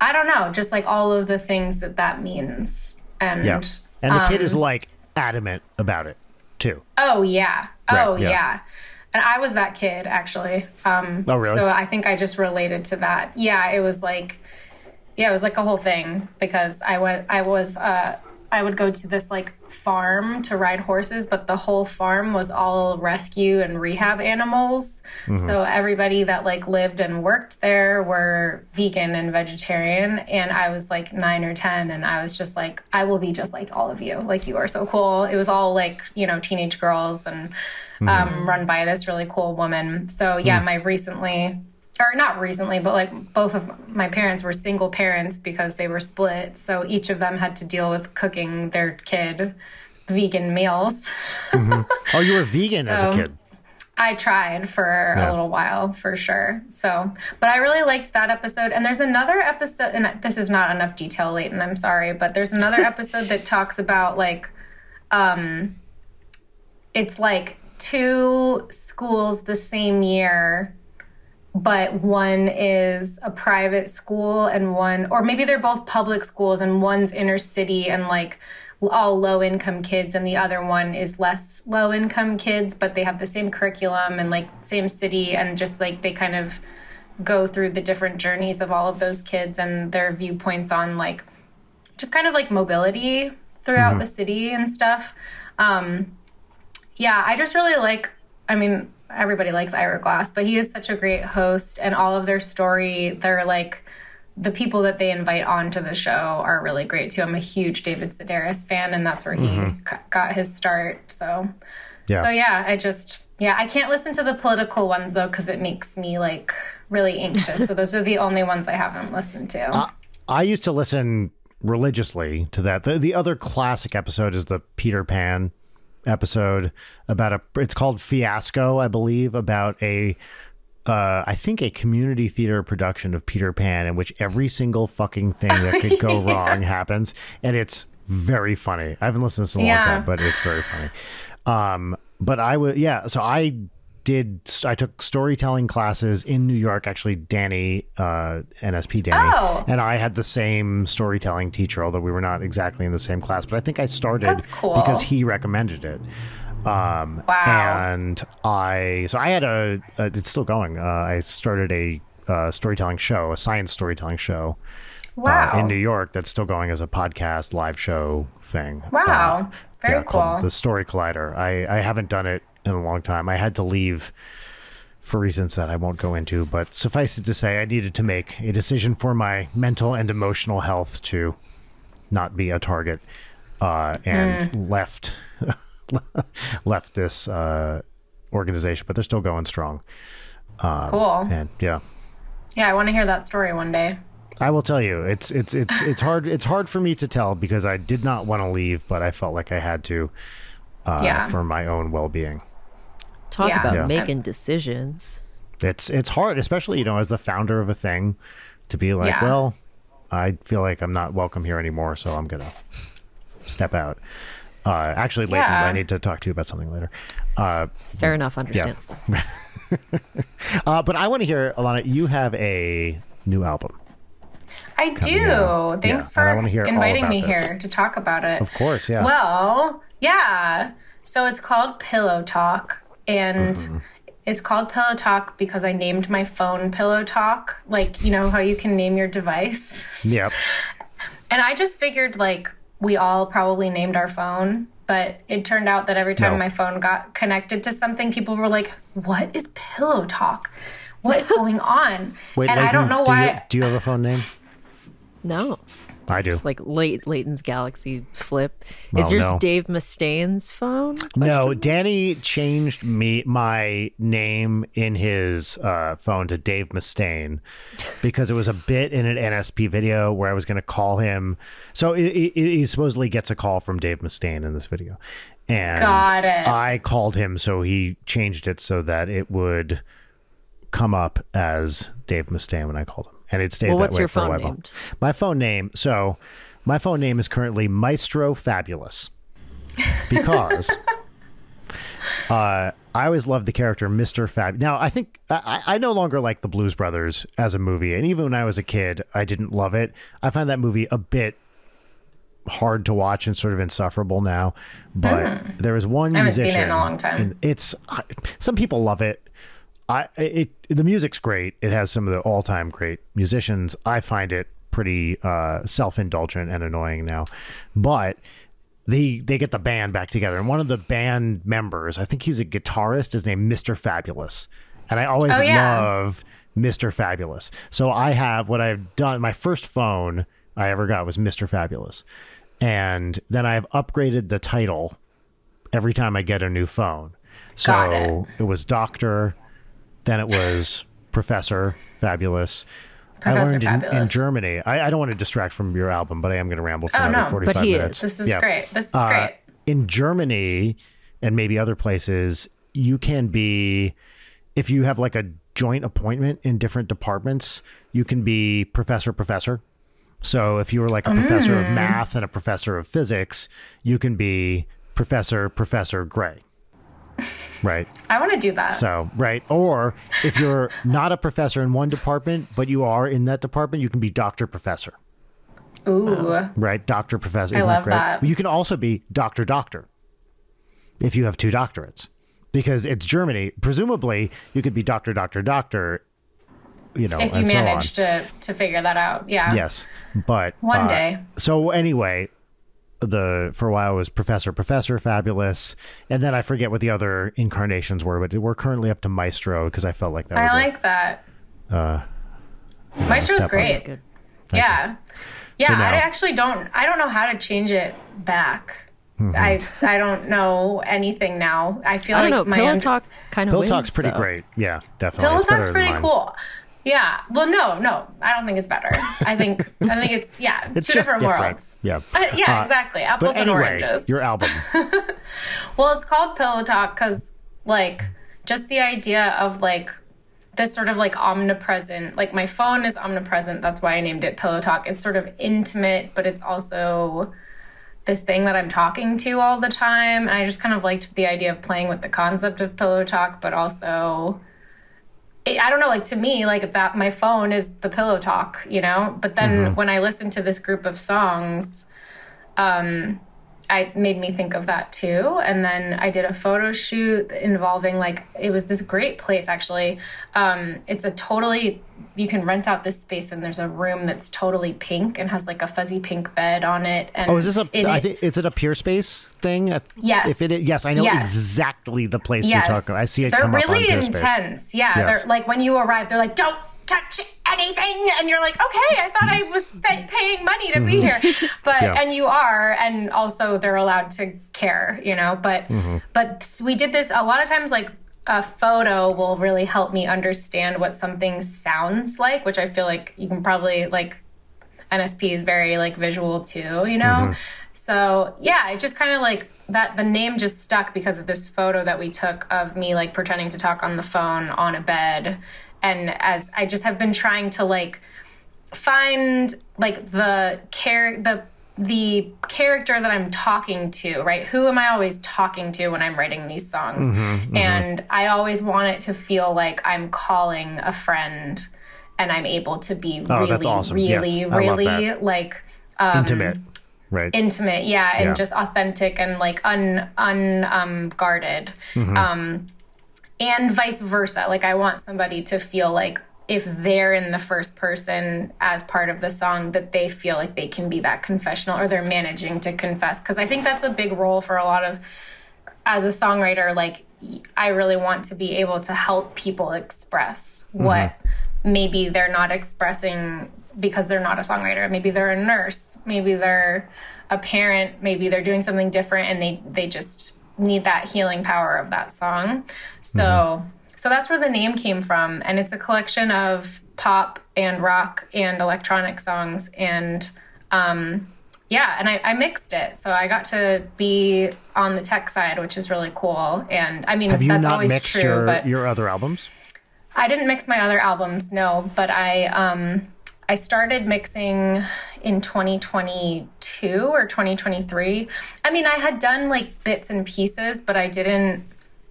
I don't know, just like all of the things that means. And Yeah. And the kid is like adamant about it too. oh yeah, Right, oh yeah. yeah. And I was that kid actually. Oh, really? So I think I just related to that. Yeah, it was like a whole thing because I would go to this like farm to ride horses, but the whole farm was all rescue and rehab animals. So everybody that like lived and worked there were vegan and vegetarian. And I was like 9 or 10, and I was just like, I will be just like all of you. Like, you are so cool. It was all like, teenage girls and run by this really cool woman. So yeah, not recently, but like both of my parents were single parents because they were split. So each of them had to deal with cooking their kid vegan meals. Oh, you were vegan as a So- kid. I tried for Yeah. a little while for sure. So, but I really liked that episode. And there's another episode, and this is not enough detail, Leighton, I'm sorry, but there's another episode that talks about like, it's like 2 schools the same year, but one is a private school and one, or maybe they're both public schools and one's inner city and like all low income kids, and the other one is less low income kids, but they have the same curriculum and like same city, and just like they kind of go through the different journeys of all of those kids and their viewpoints on like just kind of like mobility throughout the city and stuff. Yeah, I just really like, everybody likes Ira Glass, but he is such a great host, and all of their story, they're like, the people that they invite onto the show are really great too. I'm a huge David Sedaris fan, and that's where he got his start. So, Yeah. I can't listen to the political ones though, because it makes me like really anxious. So those are the only ones I haven't listened to. I used to listen religiously to that. The other classic episode is the Peter Pan episode about it's called Fiasco, I believe, about I think a community theater production of Peter Pan in which every single fucking thing that could go wrong happens. And it's very funny. I haven't listened to this in a long time, but it's very funny. But so I took storytelling classes in New York. Actually, Danny, NSP Danny, Oh. and I had the same storytelling teacher, although we were not exactly in the same class. But I think I started That's cool. because he recommended it. Wow. And I had it's still going. I started a storytelling show, a science storytelling show. Wow. In New York, that's still going as a podcast live show thing. Wow. Very called cool. The Story Collider. I haven't done it in a long time. I had to leave for reasons that I won't go into, but suffice it to say, I needed to make a decision for my mental and emotional health to not be a target, and left this organization, but they're still going strong. Cool. And yeah. Yeah, I want to hear that story one day. I will tell you, it's hard. It's hard for me to tell because I did not want to leave, but I felt like I had to, for my own well-being. Talk Yeah. about Yeah. making decisions. It's hard, especially as the founder of a thing, to be like, Yeah. well, I feel like I'm not welcome here anymore, so I'm gonna step out. Actually, Leighton, Yeah. I need to talk to you about something later. Fair enough, understand. But I want to hear, Alana, you have a new album. I do. out. Thanks Yeah, for and I wanna hear all inviting about me this. here to talk about it. Of course, yeah. Well, yeah. So it's called Pillow Talk, and it's called Pillow Talk because I named my phone Pillow Talk, like, how you can name your device. Yep. And I just figured, like, we all probably named our phone but it turned out that every time No. my phone got connected to something, people were like, "What is Pillow Talk? What is going on?" Wait, and I don't know why. Do you have a phone name? No. I do. It's like Leighton's Galaxy Flip. Oh, Is yours no. Dave Mustaine's phone? No, Danny changed my name in his phone to Dave Mustaine because it was a bit in an NSP video where I was going to call him. So he supposedly gets a call from Dave Mustaine in this video. And Got it. I called him, so he changed it so that it would come up as Dave Mustaine when I called him. And it stayed Well, that what's way your for a phone while. named? My phone name. So my phone name is currently Maestro Fabulous because I always loved the character Mr. Fab. Now, I think I no longer like the Blues Brothers as a movie. And even when I was a kid, I didn't love it. I find that movie a bit hard to watch and sort of insufferable now. But there was one I haven't seen musician. it in a long time. And it's some people love it. The music's great. It has some of the all-time great musicians. I find it pretty self-indulgent and annoying now, but they get the band back together, and one of the band members, I think he's a guitarist, is named Mr. Fabulous, and I always love Mr. Fabulous. So I have what I've done. My first phone I ever got was Mr. Fabulous, and then I've upgraded the title every time I get a new phone. So it was Doctor. Then it was Professor Fabulous. Professor I learned in Fabulous. Germany. I don't want to distract from your album, but I am going to ramble for Oh, another no. 45 But he is. minutes. This is great. This is great. In Germany and maybe other places, you can be, if you have like a joint appointment in different departments, you can be professor. So if you were like a professor of math and a professor of physics, you can be Professor Gray. Right. I want to do that. So, right. Or if you're not a professor in one department, but you are in that department, you can be Dr. Professor. Ooh. Right. Dr. Professor. I Isn't love that great? that. You can also be Doctor if you have 2 doctorates because it's Germany. Presumably, you could be Doctor, you know, If you and so on. manage to figure that out. Yeah. Yes. But One day. So anyway, for a while it was Professor Fabulous, and then I forget what the other incarnations were, but we're currently up to Maestro because I felt like that was I like that. Maestro's step on great. it. Good. Yeah. Yeah, So now- I don't know how to change it back. Mm-hmm. I don't know anything now. I feel I like don't know. my Pillow Talk kind of Pillow wins, Talk's pretty though. great. Yeah, definitely. Pillow It's better Talk's than pretty mine. cool. Yeah. Well, no, I don't think it's better. I think it's It's two just different different. worlds. Yeah. Yeah, exactly. Apples But and anyway, oranges. your album. Well, it's called Pillow Talk because, like, just the idea of, like, this sort of, like, omnipresent, like, my phone is omnipresent. That's why I named it Pillow Talk. It's sort of intimate, but it's also this thing that I'm talking to all the time. And I just kind of liked the idea of playing with the concept of Pillow Talk, but also, I don't know, like, to me, like, that my phone is the Pillow Talk, you know? But then when I listened to this group of songs, it made me think of that too. And then I did a photo shoot involving, like, it was this great place, actually. It's you can rent out this space and there's a room that's totally pink and has like a fuzzy pink bed on it. And Oh, is this is it a Pure Space thing? Yes. Yes, I know Yes. exactly the place Yes. you're talking about. I see it They're come up on really Pure Space. intense. Yeah. Yes. They're like, when you arrive, they're like, don't touch anything. And you're like, okay, I thought I was paying money to be here. But, Yeah. and you are, and also they're allowed to care, you know, but we did this a lot of times, like, a photo will really help me understand what something sounds like, which I feel like you can probably, like, NSP is very, like, visual too, you know? So yeah, it just kind of like that, the name just stuck because of this photo that we took of me, like, pretending to talk on the phone on a bed. And as I just have been trying to, like, find, like, the character that I'm talking to, right? Who am I always talking to when I'm writing these songs? And I always want it to feel like I'm calling a friend and I'm able to be really, that's awesome. Yes, really, I love really, that. like, Intimate. Right. intimate, yeah, and Yeah. just authentic and, like, unguarded. And vice versa. Like, I want somebody to feel like if they're in the first person as part of the song, that they feel like they can be that confessional, or they're managing to confess. Because I think that's a big role for a lot of, as a songwriter, like, I really want to be able to help people express what maybe they're not expressing because they're not a songwriter. Maybe they're a nurse, maybe they're a parent, maybe they're doing something different, and they just need that healing power of that song. So that's where the name came from. And it's a collection of pop and rock and electronic songs. And yeah, and I mixed it. So I got to be on the tech side, which is really cool. And I mean, have you that's not always mixed true, your other albums? I didn't mix my other albums, no. But I started mixing in 2022 or 2023. I mean, I had done like bits and pieces, but I didn't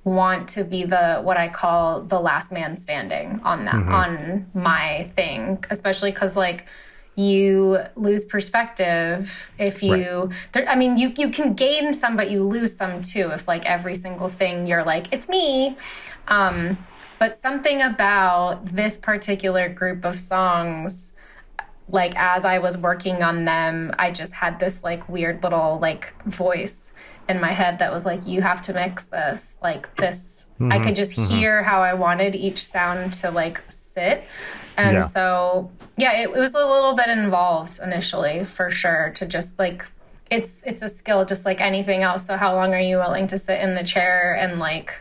want to be what I call the last man standing on that, on my thing, especially because like you lose perspective if you, I mean, you can gain some, but you lose some too. If like every single thing you're like, it's me. But something about this particular group of songs, like as I was working on them, I just had this like weird little like voice in my head that was like, you have to mix this like this. I could just hear how I wanted each sound to like sit. And so, yeah, it was a little bit involved initially, for sure, to just like, it's a skill just like anything else. So how long are you willing to sit in the chair and like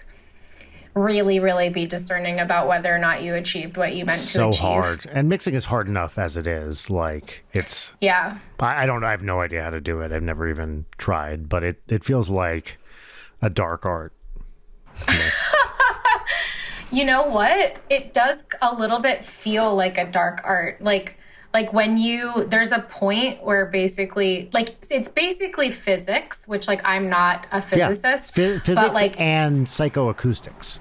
really, really be discerning about whether or not you achieved what you meant to achieve? So hard. And mixing is hard enough as it is. Like, it's... Yeah. I don't know. I have no idea how to do it. I've never even tried. But it feels like a dark art. You know what? It does a little bit feel like a dark art. Like when there's a point where basically, like, it's basically physics, which, like, I'm not a physicist. Yeah. Physics but, like, and psychoacoustics,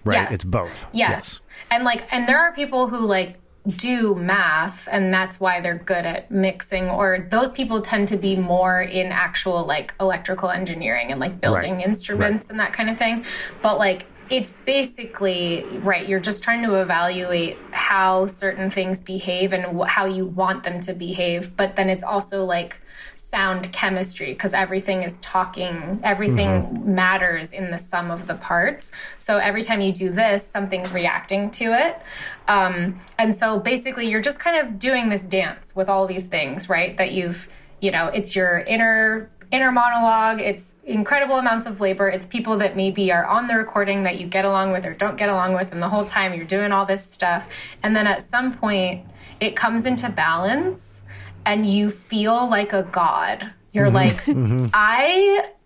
right? Yes. It's both. Yes. And, like, and there are people who, like, do math, and that's why they're good at mixing, or those people tend to be more in actual, like, electrical engineering and, like, building instruments and that kind of thing. But, like, it's basically, you're just trying to evaluate how certain things behave and how you want them to behave. But then it's also like sound chemistry, because everything is talking, everything matters in the sum of the parts. So every time you do this, something's reacting to it. And so basically you're just kind of doing this dance with all these things, right? That it's your inner monologue. It's incredible amounts of labor. It's people that maybe are on the recording that you get along with or don't get along with, and the whole time you're doing all this stuff. And then at some point it comes into balance and you feel like a god. You're like,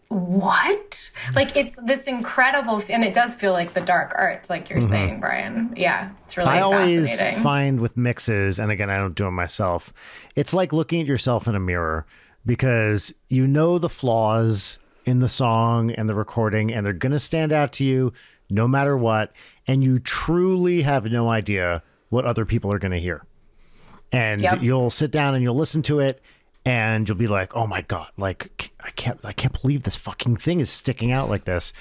what? Like, it's this incredible, and it does feel like the dark arts, like you're saying, Brian. Yeah, it's really fascinating. I always fascinating. find with mixes, and again, I don't do it myself, it's like looking at yourself in a mirror, because you know the flaws in the song and the recording, and they're going to stand out to you no matter what. And you truly have no idea what other people are going to hear. And you'll sit down and you'll listen to it, and you'll be like, oh my God, like I can't believe this fucking thing is sticking out like this.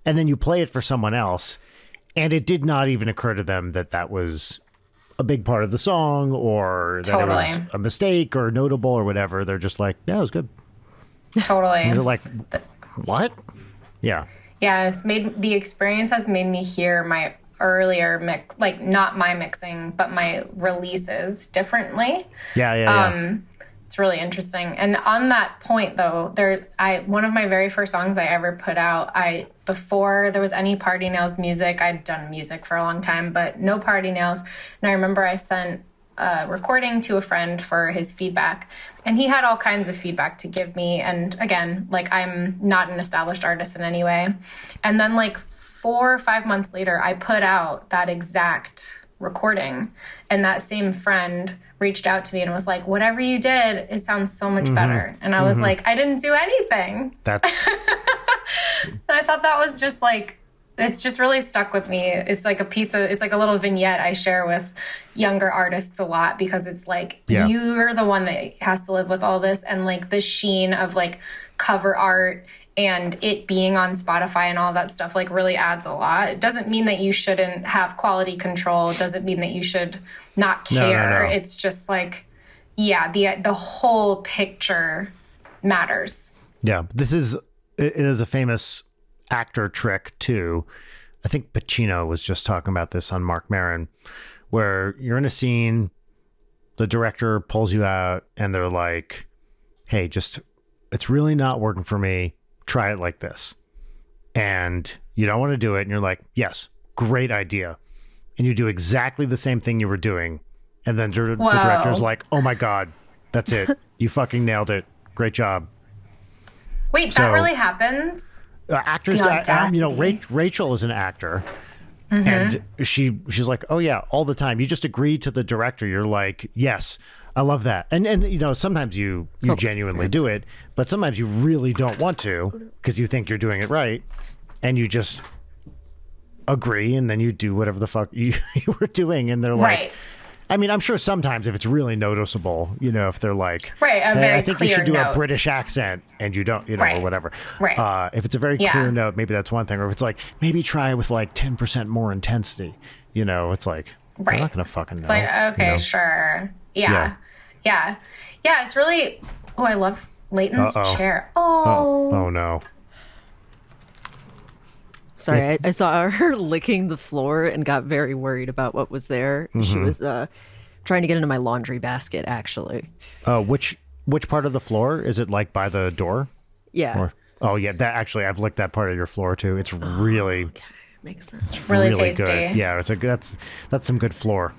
And then you play it for someone else, and it did not even occur to them that that was a big part of the song, or that it was a mistake or notable or whatever. They're just like, yeah, it was good. Totally. And they're like, what? Yeah. Yeah, the experience has made me hear my earlier mix, like not my mixing, but my releases differently. Yeah. It's really interesting. And on that point, though, one of my very first songs I ever put out, before there was any Party Nails music, I'd done music for a long time, but no Party Nails. And I remember I sent a recording to a friend for his feedback, and he had all kinds of feedback to give me. And again, like, I'm not an established artist in any way. And then like 4 or 5 months later, I put out that exact recording, and that same friend reached out to me and was like, whatever you did, it sounds so much better. And I was like, I didn't do anything. That's and I thought that was just like, it's just really stuck with me. It's like it's like a little vignette I share with younger artists a lot, because it's like, you're the one that has to live with all this, and like the sheen of like cover art and it being on Spotify and all that stuff like really adds a lot. It doesn't mean that you shouldn't have quality control. It doesn't mean that you should not care. No. It's just like, yeah, the whole picture matters. Yeah, it is a famous actor trick too. I think Pacino was just talking about this on Marc Maron, where you're in a scene, the director pulls you out and they're like, hey, it's really not working for me. Try it like this. And you don't want to do it. And you're like, yes, great idea. And you do exactly the same thing you were doing. And then the director's like, oh my God, that's it. You fucking nailed it. Great job. Wait, that really happens? Actors, Rachel is an actor. Mm-hmm. And she's like, oh yeah, all the time. You just agree to the director. You're like, yes, I love that. And sometimes you genuinely do it, but sometimes you really don't want to because you think you're doing it right, and you just agree, and then you do whatever the fuck you were doing, and they're like, I mean, I'm sure sometimes if it's really noticeable, if they're like, hey, I think you should do a British accent, and you don't, or whatever. Right. If it's a very clear note, maybe that's one thing. Or if it's like, maybe try with like 10% more intensity, it's like, they're not going to fucking know. It's like, okay, sure. Yeah. It's really, I love Leighton's chair. Oh, no. Sorry, I saw her licking the floor and got very worried about what was there. Mm-hmm. She was trying to get into my laundry basket, actually. Which part of the floor? Is it like by the door? Yeah. That actually, I've licked that part of your floor too. It's really makes sense. It's really tasty. Good. Yeah, that's some good floor.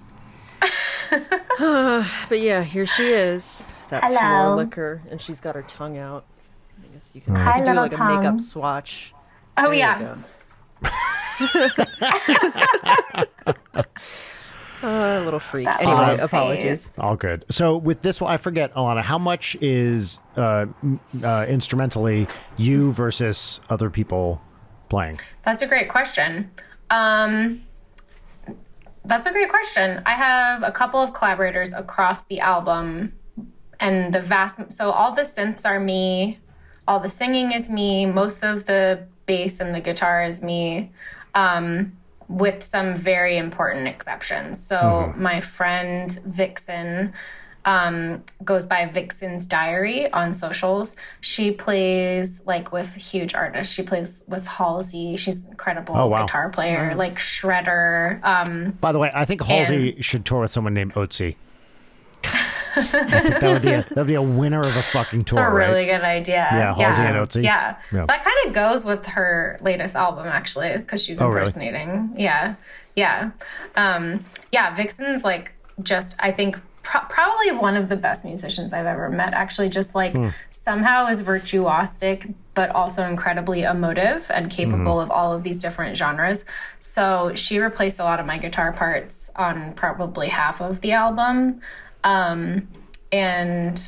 But yeah, here she is, that floor licker, and she's got her tongue out. I guess you can do like a makeup swatch. Oh, yeah. A little freak. Anyway, apologies. All good. So with this one, I forget, Alana, how much is instrumentally you versus other people playing? That's a great question. I have a couple of collaborators across the album, and so all the synths are me, all the singing is me, most of the bass and the guitar is me, with some very important exceptions. So my friend Vixen goes by Vixen's Diary on socials. She plays like with huge artists. She plays with Halsey. She's an incredible guitar player, like Shredder. By the way, I think Halsey should tour with someone named Otzi. I think that would be a winner of a fucking tour. It's a really good idea. Yeah, Halsey and Otzi. Yeah. That kind of goes with her latest album, actually, because she's impersonating. Really? Yeah. Vixen's like just, I think, probably one of the best musicians I've ever met. Actually, just like somehow is virtuosic, but also incredibly emotive and capable of all of these different genres. So she replaced a lot of my guitar parts on probably half of the album. And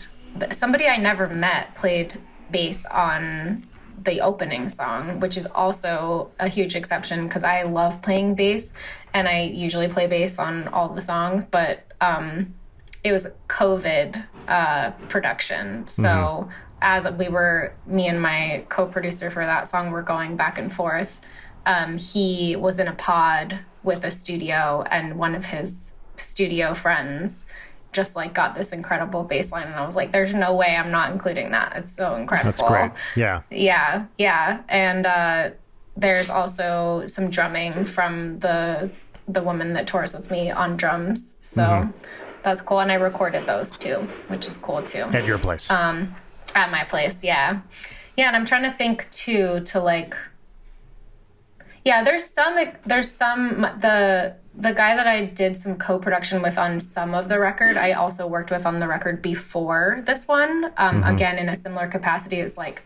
somebody I never met played bass on the opening song, which is also a huge exception because I love playing bass and I usually play bass on all the songs, but it was a COVID production. So as me and my co-producer for that song were going back and forth, he was in a pod with a studio, and one of his studio friends just like got this incredible bass line, and I was like, there's no way I'm not including that. It's so incredible. That's great. Yeah. And there's also some drumming from the woman that tours with me on drums. So that's cool. And I recorded those too, which is cool too. At your place. At my place, yeah. Yeah, and I'm trying to think too to like, yeah, there's some the guy that I did some co-production with on some of the record, I also worked with on the record before this one. Again, in a similar capacity, it's like,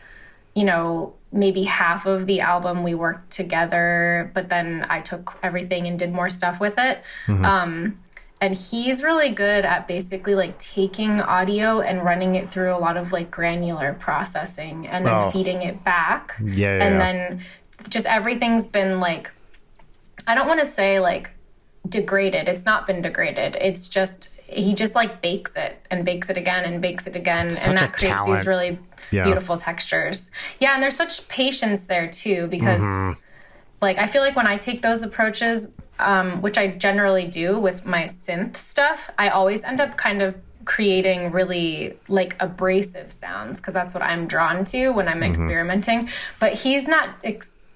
maybe half of the album we worked together, but then I took everything and did more stuff with it. And he's really good at basically like taking audio and running it through a lot of like granular processing and then feeding it back. Then just everything's been like, I don't want to say like degraded. It's not been degraded. It's just he just like bakes it and bakes it again and bakes it again. Such and a that creates talent. these really beautiful textures. Yeah. And there's such patience there too, because like, I feel like when I take those approaches, which I generally do with my synth stuff, I always end up kind of creating really like abrasive sounds, because that's what I'm drawn to when I'm experimenting. But he's not,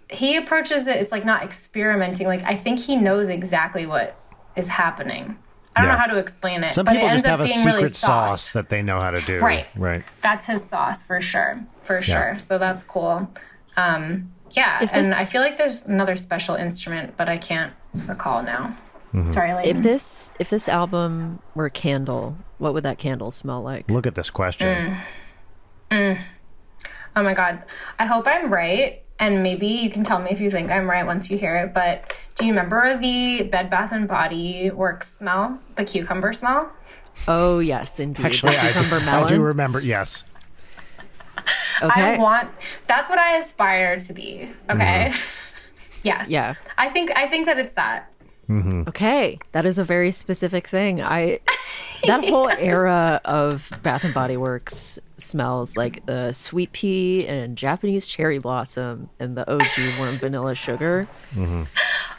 he approaches it, it's like not experimenting. Like, I think he knows exactly what is happening. I don't know how to explain it. Some but people it just ends have up a being secret really soft. sauce that they know how to do. Right. Right. That's his sauce for sure. For sure. So that's cool. Yeah. If And this- I feel like there's another special instrument, but I can't recall now. Sorry, Layton. If this album were a candle, what would that candle smell like? Look at this question. Oh my God. I hope I'm right. And maybe you can tell me if you think I'm right once you hear it. But do you remember the Bed Bath & Body Works smell? The cucumber smell? Oh, yes, indeed. Actually, The cucumber I do melon. remember. Yes. Okay. That's what I aspire to be. Okay. Yes. Yeah. I think that it's that. Okay, that is a very specific thing. That whole era of Bath and Body Works smells like the sweet pea and Japanese cherry blossom and the OG warm vanilla sugar. All of them.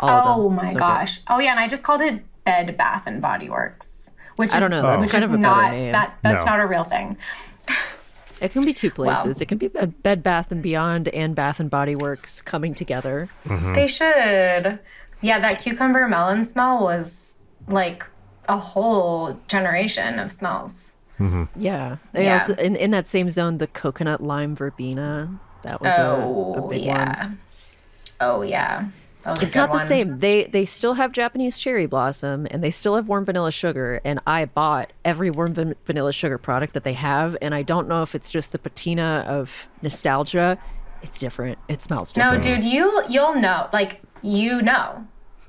Oh my So good. gosh. Oh yeah, and I just called it Bed Bath & Body Works, which I don't know. That's which kind is of a not better name. that's No. not a real thing. It can be two places. It can be Bed Bath and Beyond and Bath and Body Works coming together. They should. Yeah, that cucumber melon smell was like a whole generation of smells. Yeah. They Yeah. also in that same zone, the coconut lime verbena. That was a big one. Oh yeah. That was a It's good not the one. same. They still have Japanese cherry blossom and they still have warm vanilla sugar. And I bought every warm vanilla sugar product that they have. And I don't know if it's just the patina of nostalgia. It's different. It smells No, different. dude, you'll know. Like you know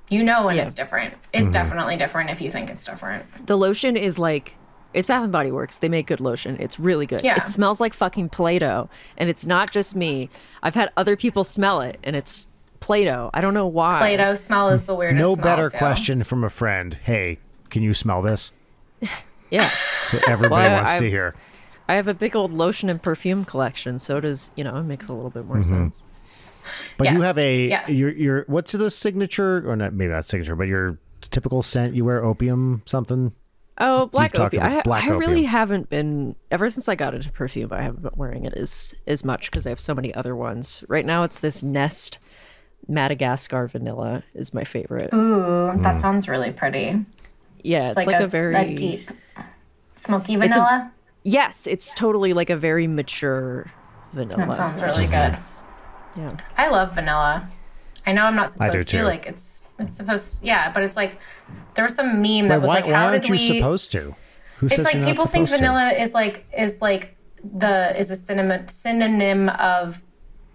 when Yeah. it's different. It's definitely different if you think it's different. The lotion is like, it's Bath and Body Works. They make good lotion. It's really good. Yeah. It smells like fucking Play-Doh. And it's not just me. I've had other people smell it and it's Play-Doh. I don't know why. Play-Doh smell is the weirdest. No smell, better too. question from a friend. Hey, can you smell this? Yeah. So everybody Well, wants I- to hear. I have a big old lotion and perfume collection. So does, it makes a little bit more sense. But you Yes, have a yes. your what's the signature, or not, maybe not signature, but your typical scent. You wear opium something. Oh, black talked opium. about black I really opium. haven't been, ever since I got into perfume, I haven't been wearing it as much because I have so many other ones. Right now it's this Nest Madagascar vanilla is my favorite. Ooh, that sounds really pretty. Yeah, it's like a very a deep smoky vanilla. Yes, it's totally like a very mature vanilla. That sounds which really is good. nice. Yeah. I love vanilla. I know I'm not I do supposed to. too. Like it's supposed. Yeah, but it's like there was some meme that Wait, was like, why how aren't did you we? supposed to? Who It's says like you're not people think supposed to? vanilla is a synonym of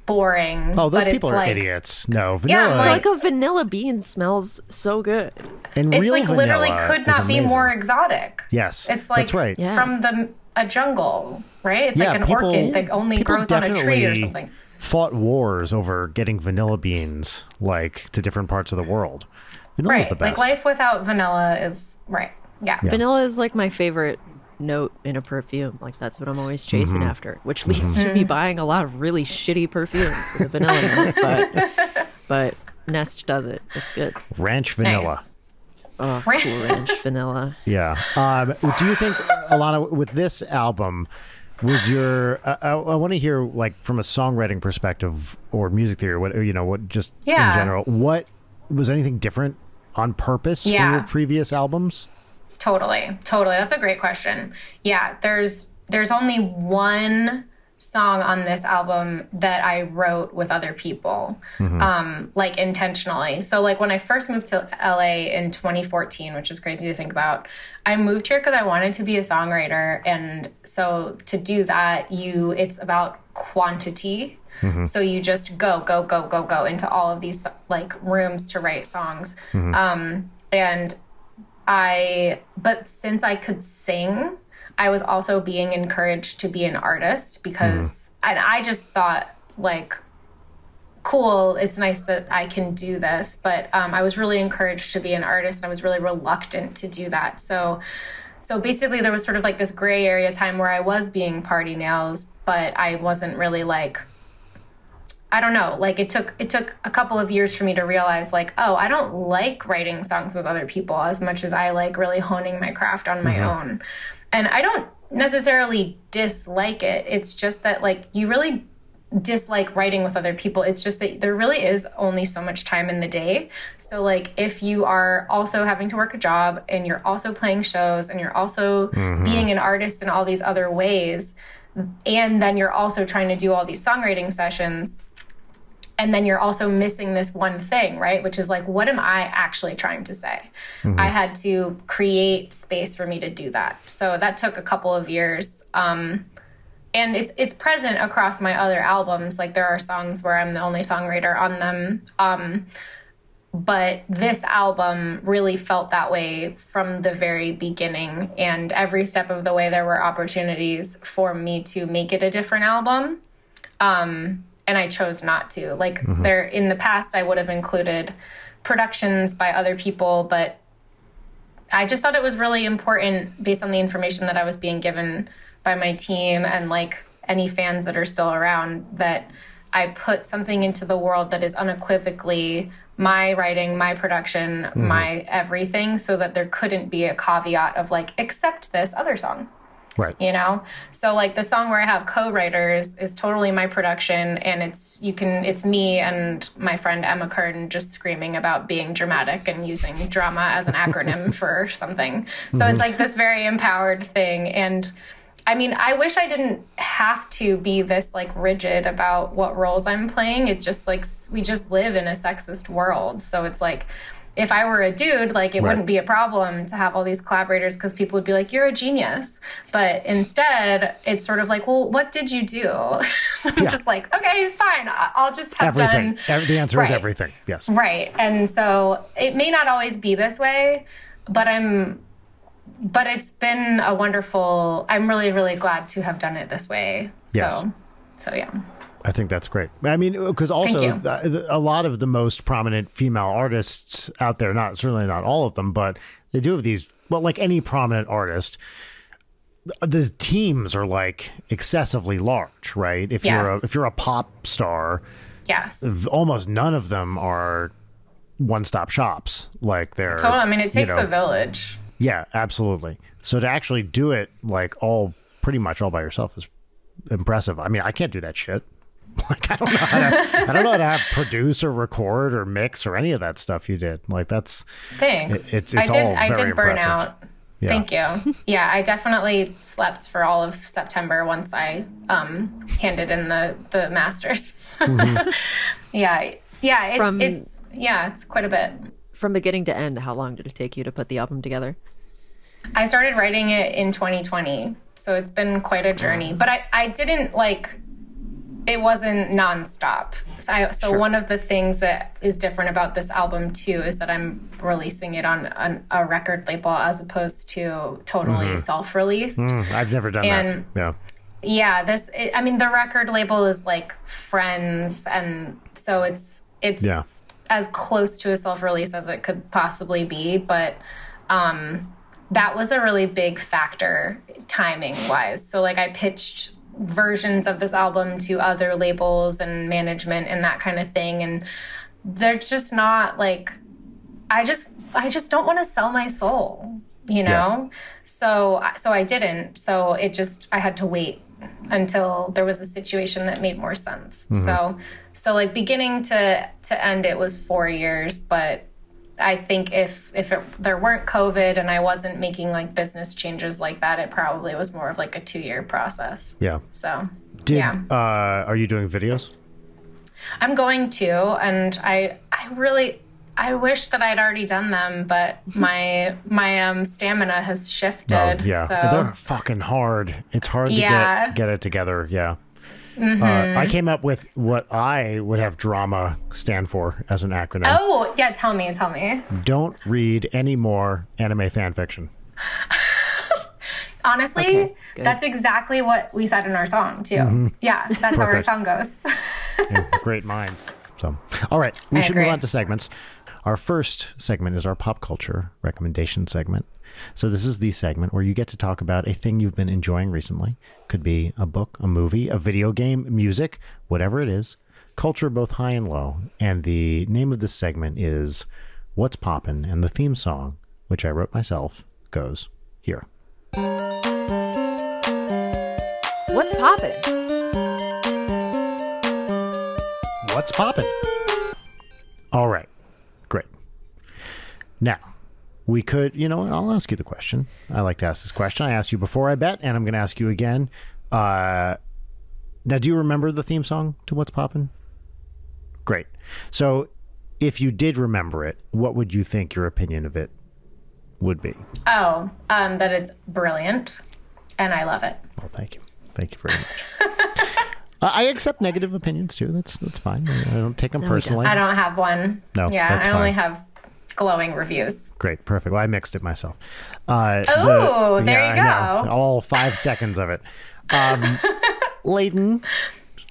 boring. Oh, those but people it's are like, idiots. No, Yeah, vanilla like- Like a vanilla bean smells so good. and It's real like vanilla literally could is not be amazing. more exotic. Yes, It's like that's right. Yeah. from a jungle, right? It's Yeah, like an people- orchid that only people grows on a tree or definitely something. Fought wars over getting vanilla beans like to different parts of the world. Vanilla's Right. the best. Like life without vanilla is right. Yeah. Vanilla is like my favorite note in a perfume. Like that's what I'm always chasing Mm-hmm. after, which leads to me buying a lot of really shitty perfumes with a vanilla note. But Nest does it. It's good. Ranch vanilla. Nice. Oh, Cool Ranch vanilla. Yeah. Do you think, Alana, with this album, was your? I want to hear, like, from a songwriting perspective or music theory, what just in Yeah. general. What was anything different on purpose from Yeah. your previous albums? Totally. That's a great question. Yeah, there's only one song on this album that I wrote with other people, like intentionally. So like when I first moved to LA in 2014, which is crazy to think about, I moved here because I wanted to be a songwriter. And so to do that, it's about quantity. So you just go into all of these like rooms to write songs. But since I could sing, I was also being encouraged to be an artist because I just thought like, cool, it's nice that I can do this. But I was really encouraged to be an artist and I was really reluctant to do that. So So basically there was sort of like this gray area time where I was being Party Nails, but I wasn't really like, I don't know, like it took a couple of years for me to realize like, oh, I don't like writing songs with other people as much as I like really honing my craft on my own. And I don't necessarily dislike it. It's just that like you really dislike writing with other people. It's just that there really is only so much time in the day. So like if you are also having to work a job and you're also playing shows and you're also being an artist in all these other ways, and then you're also trying to do all these songwriting sessions, and then you're also missing this one thing, right? Which is like, what am I actually trying to say? I had to create space for me to do that. So that took a couple of years. And it's present across my other albums. Like there are songs where I'm the only songwriter on them. But this album really felt that way from the very beginning. And every step of the way, there were opportunities for me to make it a different album. And I chose not to. Like there in the past, I would have included productions by other people, but I just thought it was really important based on the information that I was being given by my team and like any fans that are still around, that I put something into the world that is unequivocally my writing, my production, my everything, so that there couldn't be a caveat of like, except this other song. Right. You know? So like the song where I have co-writers is totally my production, and it's me and my friend Emma Curtin just screaming about being dramatic and using drama as an acronym for something. So it's like this very empowered thing. And I mean, I wish I didn't have to be this like rigid about what roles I'm playing. It's just like, we just live in a sexist world. So it's like, if I were a dude, like it wouldn't be a problem to have all these collaborators because people would be like, you're a genius. But instead, it's sort of like, well, what did you do? I'm just like, okay, fine. I'll just have everything. done. The answer is everything. Yes. Right. And so it may not always be this way, but it's been a wonderful, I'm really, really glad to have done it this way. Yes. So yeah. I think that's great. I mean, because also a lot of the most prominent female artists out there, certainly not all of them, but they do have these, well, like any prominent artist, the teams are like excessively large, right? If you're a pop star, almost none of them are one-stop shops. Like they're totally. I mean, it takes a village. Yeah, absolutely. So to actually do it like pretty much all by yourself is impressive. I mean, I can't do that shit. Like I don't know how to have produce or record or mix or any of that stuff you did. Like that's thanks. It's all very I did burn impressive. out. Yeah. Thank you. Yeah, I definitely slept for all of September once I handed in the masters. It's quite a bit. From beginning to end, how long did it take you to put the album together? I started writing it in 2020, so it's been quite a journey. But I didn't like, it wasn't nonstop. So one of the things that is different about this album too is that I'm releasing it on a record label as opposed to totally self-released. I've never done that. Yeah. Yeah, the record label is like Friends, and so it's as close to a self-release as it could possibly be, but that was a really big factor timing-wise. So like I pitched versions of this album to other labels and management and that kind of thing, and they're just not like, I just don't want to sell my soul, you know? So I didn't. So I had to wait until there was a situation that made more sense. So like beginning to end, it was 4 years, but I think if there weren't COVID and I wasn't making like business changes like that, it probably was more of like a 2-year process. Yeah. So are you doing videos? I'm going to, and I wish that I'd already done them, but my stamina has shifted. Oh, yeah. So. They're fucking hard. It's hard to get it together. Yeah. I came up with what I would have drama stand for as an acronym. Oh, yeah. Tell me. Don't read any more anime fan fiction. Honestly, that's exactly what we said in our song too. Yeah, that's how our song goes. Yeah, great minds. So All right, we I should agree. move on to segments. Our first segment is our pop culture recommendation segment. So this is the segment where you get to talk about a thing you've been enjoying recently. Could be a book, a movie, a video game, music, whatever it is. Culture both high and low. And the name of this segment is What's Poppin'? And the theme song, which I wrote myself, goes here. What's poppin'? What's poppin'? All right. Great. Now, we could, I'll ask you the question. I like to ask this question. I asked you before, I bet, and I'm going to ask you again. Now, do you remember the theme song to What's Poppin'? Great. So, if you did remember it, what would you think your opinion of it would be? That it's brilliant, and I love it. Well, thank you. Thank you very much. I accept negative opinions, too. That's fine. I don't take them personally. I don't have one. No, yeah, that's I only fine. have glowing reviews. Great, perfect. Well, I mixed it myself. There you go. I know. All 5 seconds of it. Layden,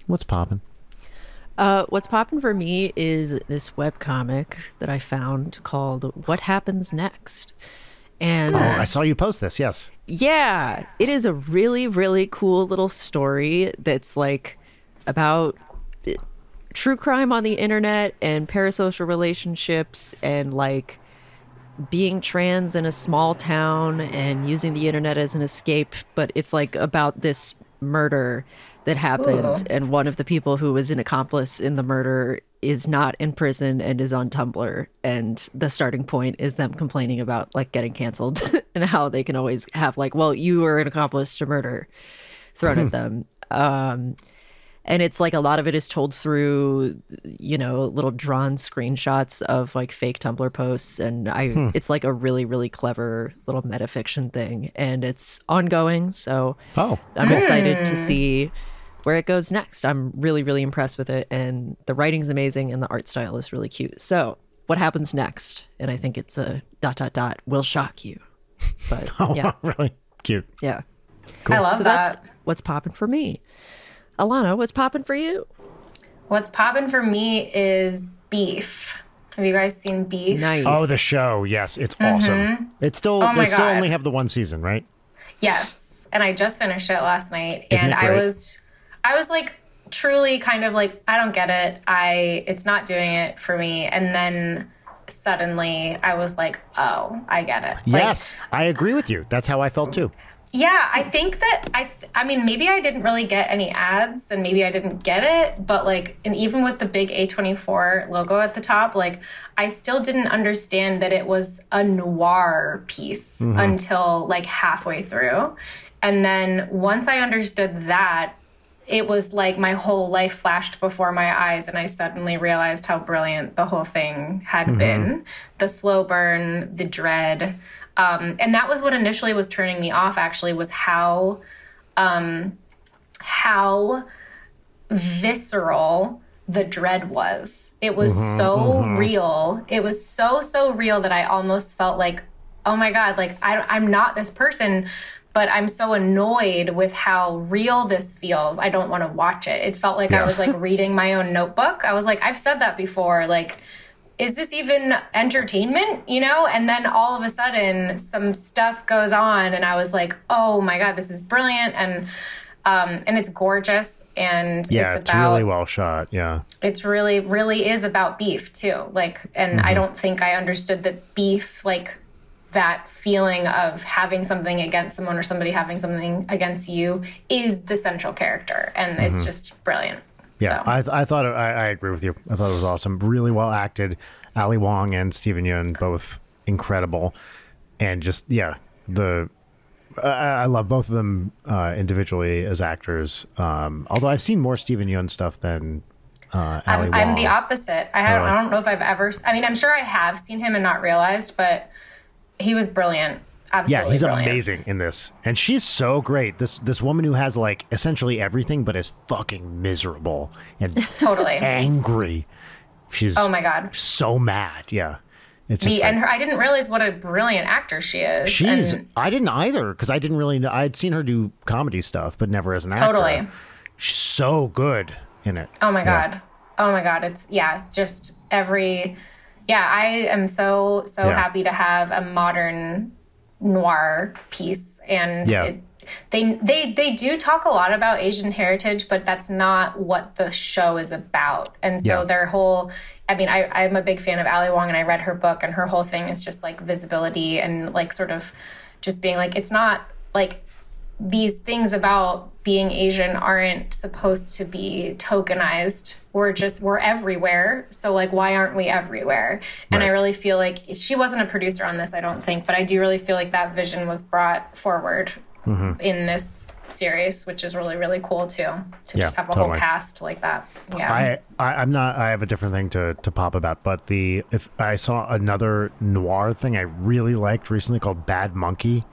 what's poppin'? What's poppin' for me is this webcomic that I found called What Happens Next. And I saw you post this, yes. yeah, it is a really, really cool little story that's like about true crime on the internet and parasocial relationships and like being trans in a small town and using the internet as an escape. But it's like about this murder that happened. Ooh. And one of the people who was an accomplice in the murder is not in prison and is on Tumblr. And the starting point is them complaining about like getting canceled and how they can always have like, well, you were an accomplice to murder thrown at them. And it's like a lot of it is told through, little drawn screenshots of like fake Tumblr posts. And it's like a really, really clever little metafiction thing. And it's ongoing. So I'm excited to see where it goes next. I'm really, really impressed with it. And the writing's amazing and the art style is really cute. So what happens next? And I think it's a ... will shock you. But yeah. Really cute. Yeah. I love So that. that's what's popping for me. Alana, what's popping for you? What's popping for me is Beef. Have you guys seen Beef? Nice. Oh, the show. Yes, it's awesome. It's still, Oh my they still God. only have the one season, right? Yes. And I just finished it last night. Isn't And it great? I was like truly kind of like, I don't get it. It's not doing it for me. And then suddenly I was like, oh, I get it. Like, Yes, I agree with you. That's how I felt too. yeah, I think that I mean, maybe I didn't really get any ads and maybe I didn't get it, but like, and even with the big A24 logo at the top, like, I still didn't understand that it was a noir piece until like halfway through. And then once I understood that, it was like my whole life flashed before my eyes and I suddenly realized how brilliant the whole thing had been. The slow burn, the dread. And that was what initially was turning me off, actually, was how visceral the dread was. It was so real. It was so real that I almost felt like, oh my God, like I'm not this person, but I'm so annoyed with how real this feels. I don't want to watch it. It felt like I was like reading my own notebook. I was like, I've said that before. Like, is this even entertainment, And then all of a sudden some stuff goes on and I was like, oh my God, this is brilliant. And it's gorgeous. And It's really well shot. Yeah. It's really, really is about beef too. Like, and I don't think I understood that beef, like that feeling of having something against someone or somebody having something against you is the central character. And it's just brilliant. Yeah, So. I thought I agree with you. I thought it was awesome. Really well acted. Ali Wong and Steven Yeun, both incredible. And just, I love both of them individually as actors. Although I've seen more Steven Yeun stuff than Ali Wong. I'm the opposite. I don't know if I've ever, I mean, I'm sure I have seen him and not realized, but he was brilliant. Absolutely Yeah, he's brilliant. amazing in this. And she's so great. This woman who has like essentially everything but is fucking miserable and Totally. angry. She's Oh my God. so mad. Yeah. It's just And I didn't realize what a brilliant actor she is. And I didn't either because I didn't really know. I'd seen her do comedy stuff, but never as an actor. Totally. She's so good in it. Oh my God. Oh my God. It's, yeah, just every, yeah, I am so happy to have a modern noir piece. And they do talk a lot about Asian heritage, but that's not what the show is about. And so their whole, I mean, I'm a big fan of Ali Wong, and I read her book, and her whole thing is just like visibility and like sort of just being like, it's not like these things about being Asian aren't supposed to be tokenized. We're everywhere. So like, why aren't we everywhere? And I really feel like she wasn't a producer on this, I don't think, but I do really feel like that vision was brought forward in this series, which is really, really cool too, to just have a whole cast like that. Yeah. I have a different thing to pop about, but if I saw another noir thing I really liked recently called Bad Monkey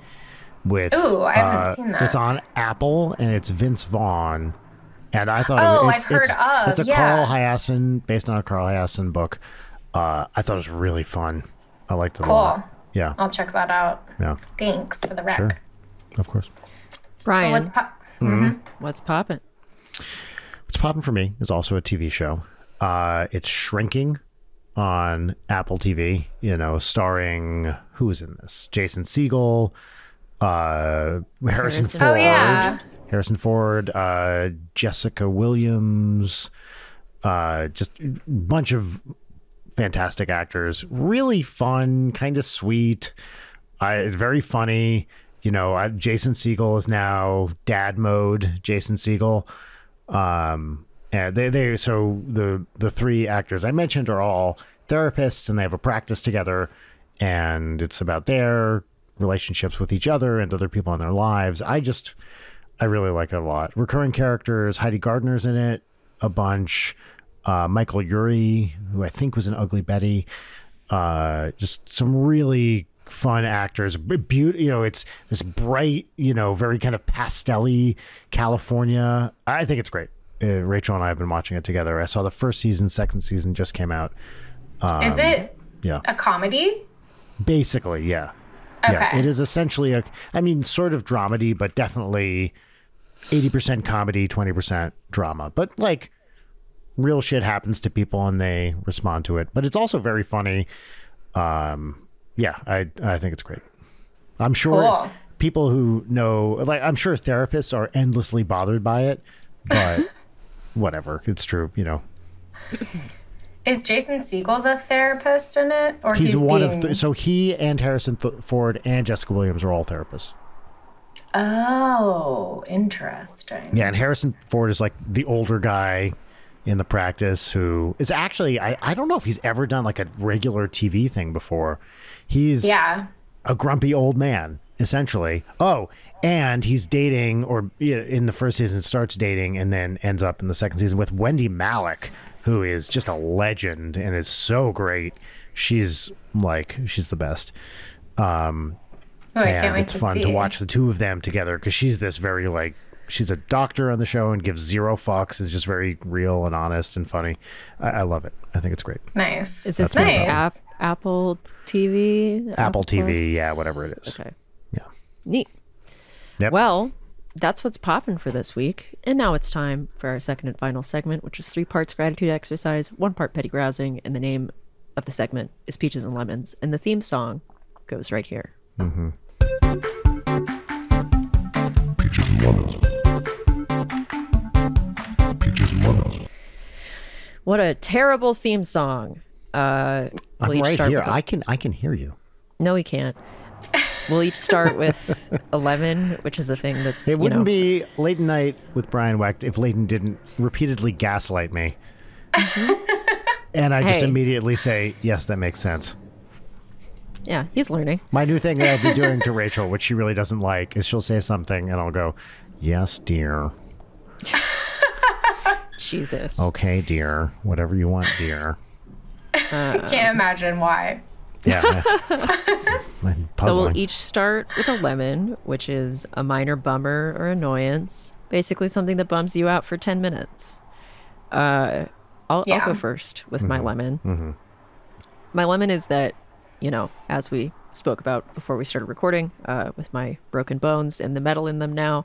with, I haven't seen that. It's on Apple and it's Vince Vaughn. And I thought I've heard of. It's a Carl Hyacin, based on a Carl Hyacin book. I thought it was really fun. I liked it a lot. Yeah. I'll check that out. Yeah. Thanks for the rec. Sure. Of course. Brian, So what's poppin'? What's popping for me is also a TV show. It's Shrinking on Apple TV, starring, who is in this? Jason Segel, Harrison Ford. Oh, yeah. Harrison Ford, Jessica Williams, just a bunch of fantastic actors. Really fun, kind of sweet. It's very funny. Jason Segel is now dad mode. Jason Segel. And so the three actors I mentioned are all therapists, and they have a practice together, and it's about their relationships with each other and other people in their lives. I really like it a lot. Recurring characters, Heidi Gardner's in it a bunch. Michael Urie, who I think was in Ugly Betty. Just some really fun actors. It's this bright, very kind of pastel-y California. I think it's great. Rachel and I have been watching it together. I saw the first season, second season just came out. Is it a comedy? Basically, yeah. Okay. Yeah, it is essentially sort of dramedy, but definitely 80% comedy, 20% drama. But like, real shit happens to people and they respond to it. But it's also very funny. I think it's great. I'm sure people who know, I'm sure therapists are endlessly bothered by it, but whatever, it's true, Is Jason Segel the therapist in it, or he's one of? So he and Harrison Ford and Jessica Williams are all therapists. Oh, interesting. Yeah, and Harrison Ford is like the older guy in the practice who is actually, I don't know if he's ever done like a regular TV thing before. He's a grumpy old man, essentially. Oh, and he's dating, or in the first season starts dating and then ends up in the second season with Wendy Malick, who is just a legend and is so great. She's the best. And it's fun to watch the two of them together, because she's this very she's a doctor on the show and gives zero fucks. It's just very real and honest and funny. I love it. I think it's great. Nice. Is this nice. Apple TV? Apple TV, yeah, whatever it is. Okay. Yeah. Neat. Yep. Well, that's what's popping for this week. And now it's time for our second and final segment, which is 3 parts gratitude exercise, 1 part petty grousing, and the name of the segment is Peaches and Lemons. And the theme song goes right here. Mm-hmm. Peaches and Lemons. Peaches and Lemons. What a terrible theme song. I'm right here. I can hear you. No, he can't. We'll each start with a lemon, which is a thing that's, It wouldn't be Late Night with Brian Wecht if Leighton didn't repeatedly gaslight me. And I just immediately say, yes, that makes sense. Yeah, he's learning. My new thing that I've been doing to Rachel, which she really doesn't like, is she'll say something and I'll go, yes, dear. Jesus. Okay, dear. Whatever you want, dear. I can't imagine why. Yeah. So we'll each start with a lemon, which is a minor bummer or annoyance. Basically something that bums you out for 10 minutes. I'll go first with my lemon. Mm-hmm. My lemon is that, as we spoke about before we started recording, with my broken bones and the metal in them now,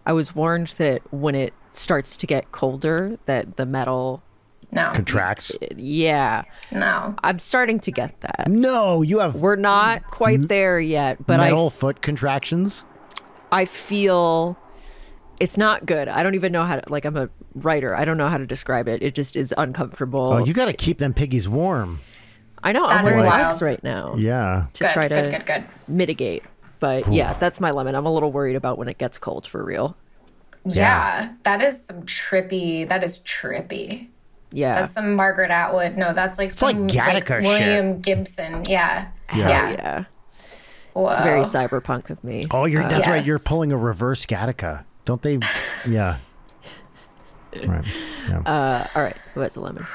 I was warned that when it starts to get colder, that the metal No. Contracts. Yeah. No. I'm starting to get that. No, you have We're not quite there yet, but metal foot contractions. I feel it's not good. I don't even know how to, like, I'm a writer. I don't know how to describe it. It just is uncomfortable. Oh, you got to keep them piggies warm. I know. That I'm is wearing wild. Uggs right now Yeah. to Good, try to good. mitigate. But yeah, that's my lemon. I'm a little worried about when it gets cold for real. Yeah. That is some trippy. That is trippy. Yeah. That's some Margaret Atwood. No, that's like some like Gattaca William Gibson. Yeah. Yeah. yeah. Whoa. It's very cyberpunk of me. Oh, that's right. Yes. You're pulling a reverse Gattaca. Don't they? Yeah. Right. Yeah. All right. Who has a lemon?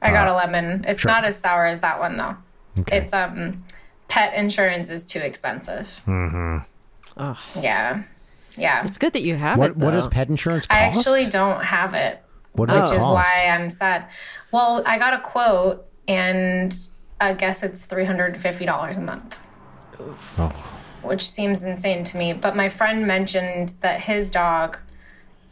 I got a lemon. It's sure. not as sour as that one though. Okay. It's pet insurance is too expensive. Mm-hmm. Oh, Yeah. Yeah. it's good that you have What it. What does though. pet insurance cost? I actually don't have it, What does which it is cost? why I'm sad. Well, I got a quote and I guess it's $350 a month. Oh. Which seems insane to me. But my friend mentioned that his dog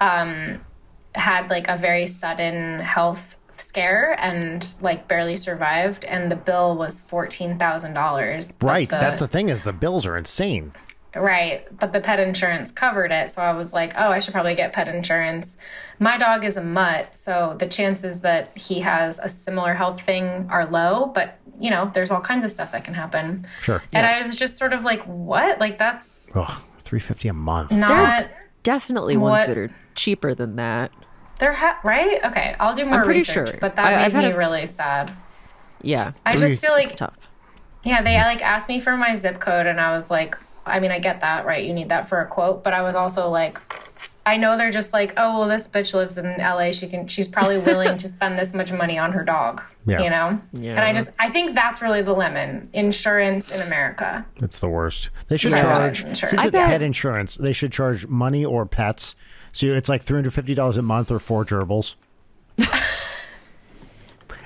had like a very sudden health scare and like barely survived, and the bill was $14,000. Right. That's the thing is the bills are insane. Right, but the pet insurance covered it, so I was like, oh, I should probably get pet insurance. My dog is a mutt, so the chances that he has a similar health thing are low, but, you know, there's all kinds of stuff that can happen. Sure. And I was just sort of like, what? Like, that's Oh, $350 a month. not... Definitely ones What- that are cheaper than that. right? Okay, I'll do more pretty research, sure. but that I've made had me a- really sad. Yeah. I just feel like... It's tough. Yeah, they like asked me for my zip code, and I was like, I mean, I get that, right? You need that for a quote, but I was also like, I know they're just like, oh, well, this bitch lives in LA. She's probably willing to spend this much money on her dog, Yeah. you know? Yeah. And I think that's really the lemon. Insurance in America. It's the worst. They should Yeah. charge, Insurance. since I it's bet- pet insurance, they should charge money or pets. So it's like $350 a month or 4 gerbils.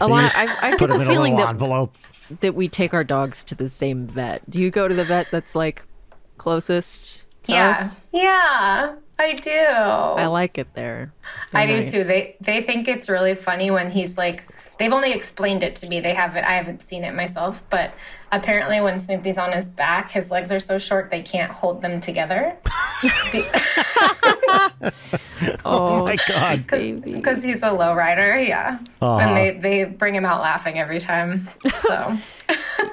Alana, I Put get them the in a feeling little that envelope. we take our dogs to the same vet. Do you go to the vet that's like closest to Yeah. us? Yeah, I do. I like it there. I They're do too. nice. They think it's really funny when he's like, they've only explained it to me. I haven't seen it myself, but apparently when Snoopy's on his back, his legs are so short they can't hold them together. Oh my God. baby. Because he's a low rider, yeah. Uh-huh. And they bring him out laughing every time. So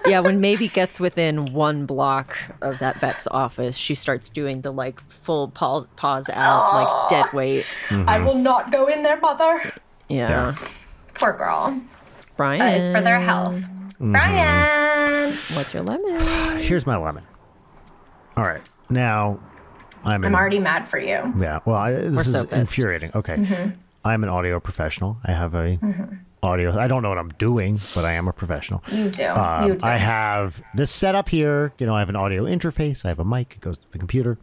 Yeah, when Maybe gets within 1 block of that vet's office, she starts doing the like full paws out, like dead weight. I will not go in there, mother. Yeah. Poor girl. Brian, It's for their health. Brian. what's your lemon? Here's my lemon. All right. Now, I'm already mad for you. Yeah. Well, this so is pissed. infuriating. Okay. I'm an audio professional. I have a audio. I don't know what I'm doing, but I am a professional. You do. You do. I have this set up here. You know, I have an audio interface. I have a mic. It goes to the computer.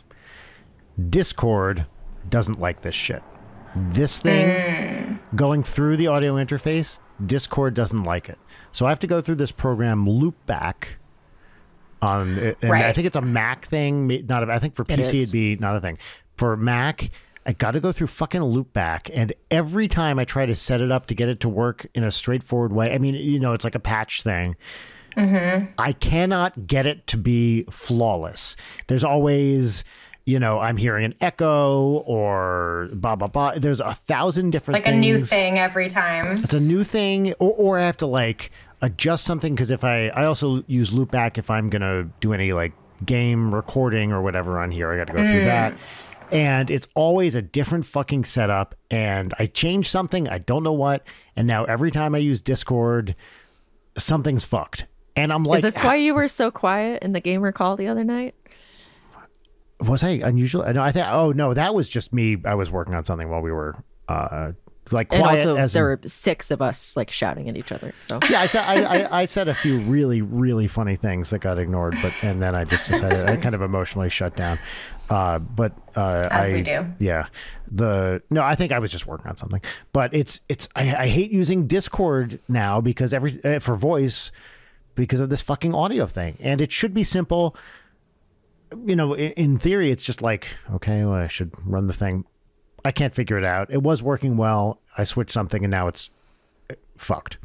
Discord doesn't like this shit. This thing going through the audio interface, Discord doesn't like it. So I have to go through this program Loopback. And Right. I think it's a Mac thing. Not. I think for PC is. it'd be not a thing. For Mac, I got to go through fucking Loopback, and every time I try to set it up to get it to work in a straightforward way, I mean, you know, it's like a patch thing. I cannot get it to be flawless. There's always, you know, I'm hearing an echo or blah blah blah. There's 1,000 different like things. a new thing every time. It's a new thing, or I have to like adjust something because if I also use Loopback if I'm gonna do any like game recording or whatever on here, I got to go through that. And it's always a different fucking setup. And I change something, I don't know what, and now every time I use Discord, something's fucked. And I'm like, Is this why you were so quiet in the gamer call the other night? was I unusual? No, I think. Oh no, that was just me. I was working on something while we were like And quiet. also, as there in- were 6 of us like shouting at each other. So Yeah, I said a few really funny things that got ignored, and then I just decided I kind of emotionally shut down. As we do. Yeah, I think I was just working on something, but I hate using Discord now because for voice because of this fucking audio thing, and it should be simple. You know, in theory, it's just like, okay, well, I should run the thing. I can't figure it out. It was working well. I switched something and now it's fucked.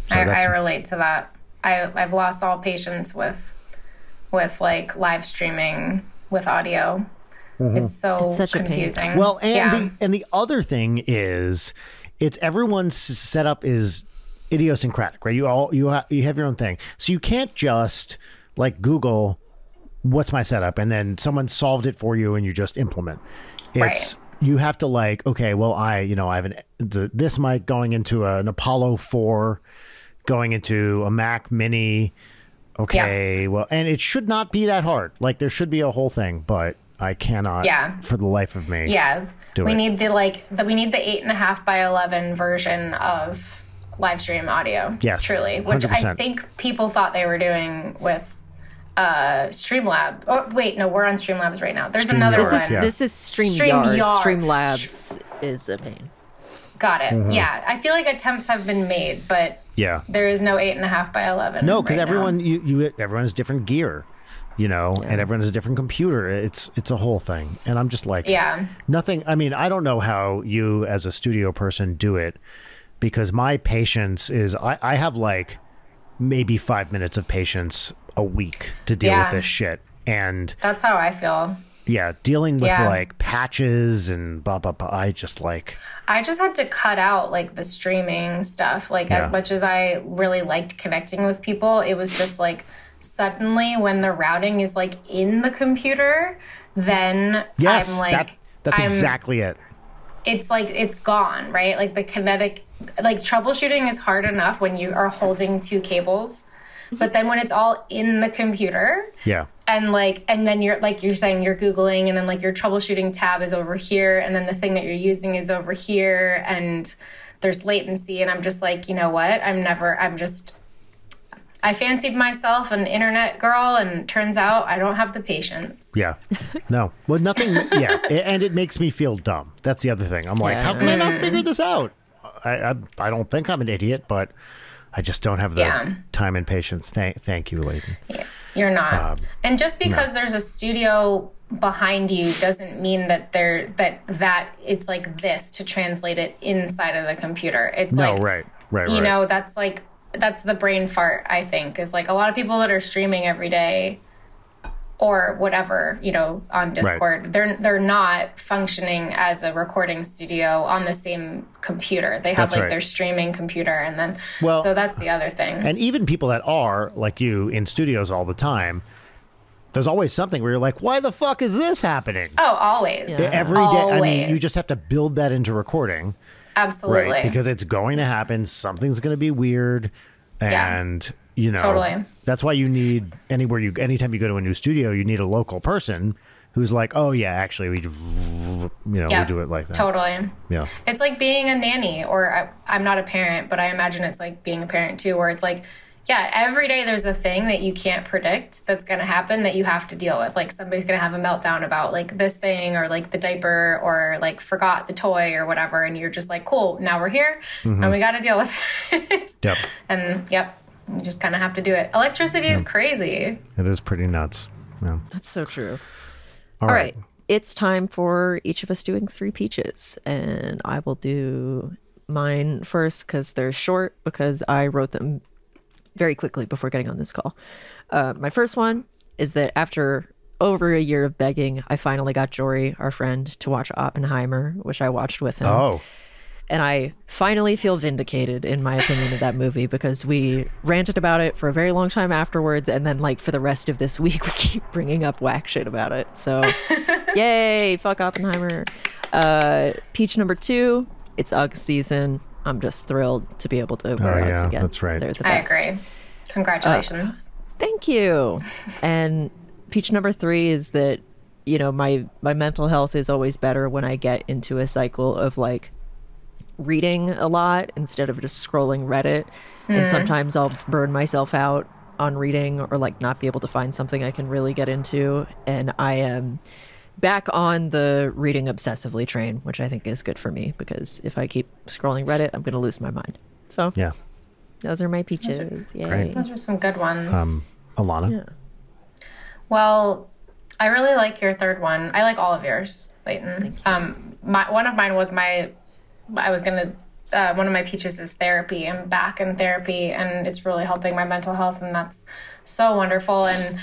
So I relate to that. I've lost all patience with like live streaming with audio. It's such a pain. confusing. well, and the other thing is, it's everyone's setup is idiosyncratic, right? You have your own thing, so you can't just like Google what's my setup and then someone solved it for you and you just implement. It's you have to like, okay, well, I have this mic going into an Apollo 4, going into a Mac Mini. Okay, well, and it should not be that hard. Like there should be a whole thing, but I cannot for the life of me. Yeah. We need the 8.5 by 11 version of live stream audio. Yes. Truly. Which 100%. I think people thought they were doing with Streamlab. Oh wait, no, we're on Streamlabs right now. There's another one. This is StreamYard. StreamYard. Streamlabs is a pain. Got it. Yeah. I feel like attempts have been made, but there is no 8.5 by 11. No, because right everyone now. everyone has different gear, and everyone has a different computer. It's a whole thing, and I'm just like, nothing. I mean, I don't know how you as a studio person do it, because my patience is I have like maybe 5 minutes of patience a week to deal with this shit, and that's how I feel. Yeah, dealing with like patches and blah blah blah. I just had to cut out like the streaming stuff. Like as much as I really liked connecting with people, it was just like suddenly when the routing is like in the computer, then I'm like that's exactly it. It's like it's gone, right? Like the kinetic, like troubleshooting is hard enough when you are holding two cables, but then when it's all in the computer, and then you're saying you're Googling, and then like your troubleshooting tab is over here, and then the thing that you're using is over here, and there's latency, and I'm just like, you know what? I fancied myself an internet girl, and turns out I don't have the patience. Yeah. No. Well, nothing. Yeah. And it makes me feel dumb. That's the other thing. I'm like, how can I not figure this out? I don't think I'm an idiot, but I just don't have the time and patience. Thank you, Leighton. Yeah, you're not. And just because there's a studio behind you doesn't mean that that it's like this to translate it inside of the computer. It's right. You know, that's the brain fart, I think, is like a lot of people that are streaming every day or whatever, on Discord, they're not functioning as a recording studio on the same computer. They have their streaming computer, and then so that's the other thing. And even people that are like you in studios all the time, there's always something where you're like, why the fuck is this happening? Oh, always. Yeah. Every day. I mean, you just have to build that into recording. Absolutely. Right? Because it's going to happen. Something's going to be weird. And, totally. That's why you need anytime you go to a new studio, you need a local person who's like, oh, yeah, actually, we do it like that. Totally. Yeah. It's like being a nanny, or I'm not a parent, but I imagine it's like being a parent too, where it's like, every day there's a thing that you can't predict that's going to happen that you have to deal with. Like somebody's going to have a meltdown about like this thing, or like the diaper, or like forgot the toy or whatever. And you're just like, cool, now we're here and we got to deal with it. Yep. And you just kind of have to do it. Electricity is crazy. It is pretty nuts. Yeah. That's so true. All right. It's time for each of us doing 3 peaches, and I will do mine first because they're short, because I wrote them very quickly before getting on this call. My first one is that after over a year of begging, I finally got Jory, our friend, to watch Oppenheimer, which I watched with him. Oh. And I finally feel vindicated in my opinion of that movie, because we ranted about it for a very long time afterwards, and then like for the rest of this week we keep bringing up whack shit about it. So yay, fuck Oppenheimer. Peach number 2, it's UGG season. I'm just thrilled to be able to wear Uggs again. That's right. They're the best. I agree. Congratulations. Thank you. And peach number 3 is that, my mental health is always better when I get into a cycle of like reading a lot instead of just scrolling Reddit. And sometimes I'll burn myself out on reading, or like not be able to find something I can really get into. And I am back on the reading obsessively train, which I think is good for me, because if I keep scrolling Reddit, I'm going to lose my mind. So those are my peaches. Yay. Those are some good ones. Alana? Yeah. Well, I really like your third one. I like all of yours, Leighton. one of mine was one of my peaches is therapy. I'm back in therapy, and it's really helping my mental health, and that's so wonderful. And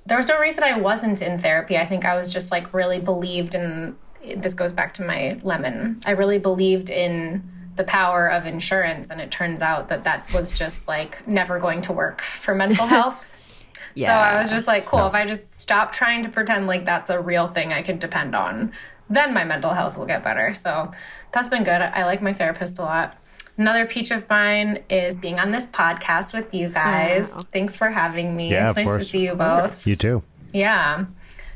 there was no reason I wasn't in therapy. I think I was just like really believed in, this goes back to my lemon, I really believed in the power of insurance, and it turns out that was just like never going to work for mental health. Yeah. So I was just like, cool, if I just stop trying to pretend like that's a real thing I can depend on, then my mental health will get better. So that's been good. I like my therapist a lot. Another peach of mine is being on this podcast with you guys. Wow. Thanks for having me. Yeah, it's nice to see you both. You too. Yeah.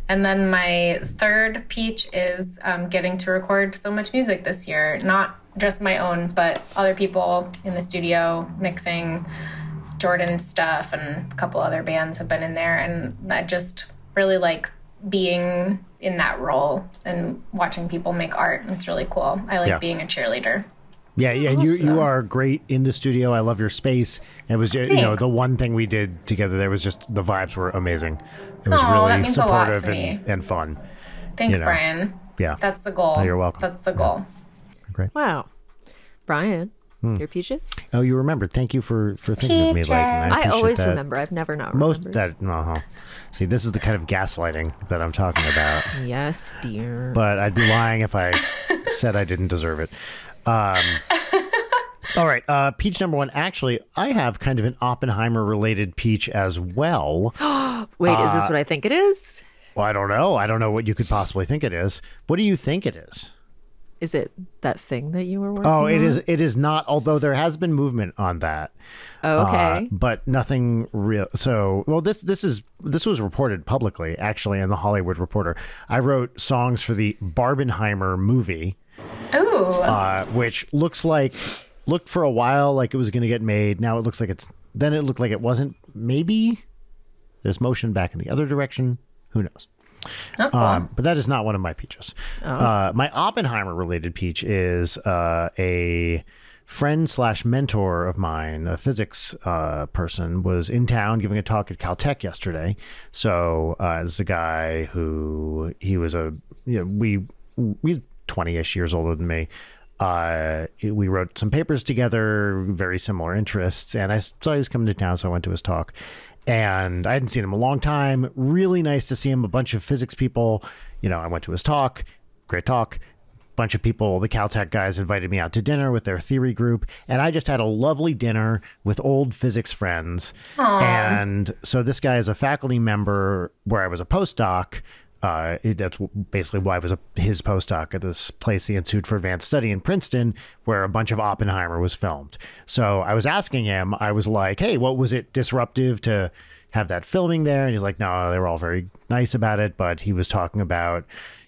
And then my third peach is getting to record so much music this year. Not just my own, but other people in the studio mixing. Jordan stuff and a couple other bands have been in there. And I just really like being in that role and watching people make art. It's really cool. I like being a cheerleader. Yeah, and Awesome. you are great in the studio. I love your space. It was, the one thing we did together there was just the vibes were amazing. It was really supportive and fun. Thanks, Brian. Yeah. That's the goal. Oh, you're welcome. That's the goal. Great. Wow. Brian, your peaches? Oh, you remembered. Thank you for thinking of me, Layton. I always remember. I've never not remembered. See, this is the kind of gaslighting that I'm talking about. Yes, dear. But I'd be lying if I said I didn't deserve it. All right. Peach number one. Actually, I have kind of an Oppenheimer-related peach as well. Wait, is this what I think it is? Well, I don't know. I don't know what you could possibly think it is. What do you think it is? Is it that thing that you were working on? Oh, it is. It is not. Although there has been movement on that. Oh, okay. But nothing real. So, well, this was reported publicly, actually, in the Hollywood Reporter. I wrote songs for the Barbenheimer movie. Ooh. Which looked for a while like it was going to get made. Now it looks like then it looked like it wasn't. Maybe there's motion back in the other direction. Who knows? That's cool. But that is not one of my peaches. My Oppenheimer related peach is a friend/mentor of mine, a physics person, was in town giving a talk at Caltech yesterday. So this is a guy who he's 20-ish years older than me. We wrote some papers together, very similar interests, and I saw he was coming to town, so I went to his talk. And I hadn't seen him in a long time. Really nice to see him. A bunch of physics people. I went to his talk. Great talk. Bunch of people, the Caltech guys, invited me out to dinner with their theory group. And I just had a lovely dinner with old physics friends. Aww. And so this guy is a faculty member where I was a postdoc. That's basically why I was his postdoc at this place, the Institute for Advanced Study in Princeton, where a bunch of Oppenheimer was filmed. So I was asking him, I was like, hey, what was it disruptive to have that filming there? And he's like, no, they were all very nice about it. But he was talking about,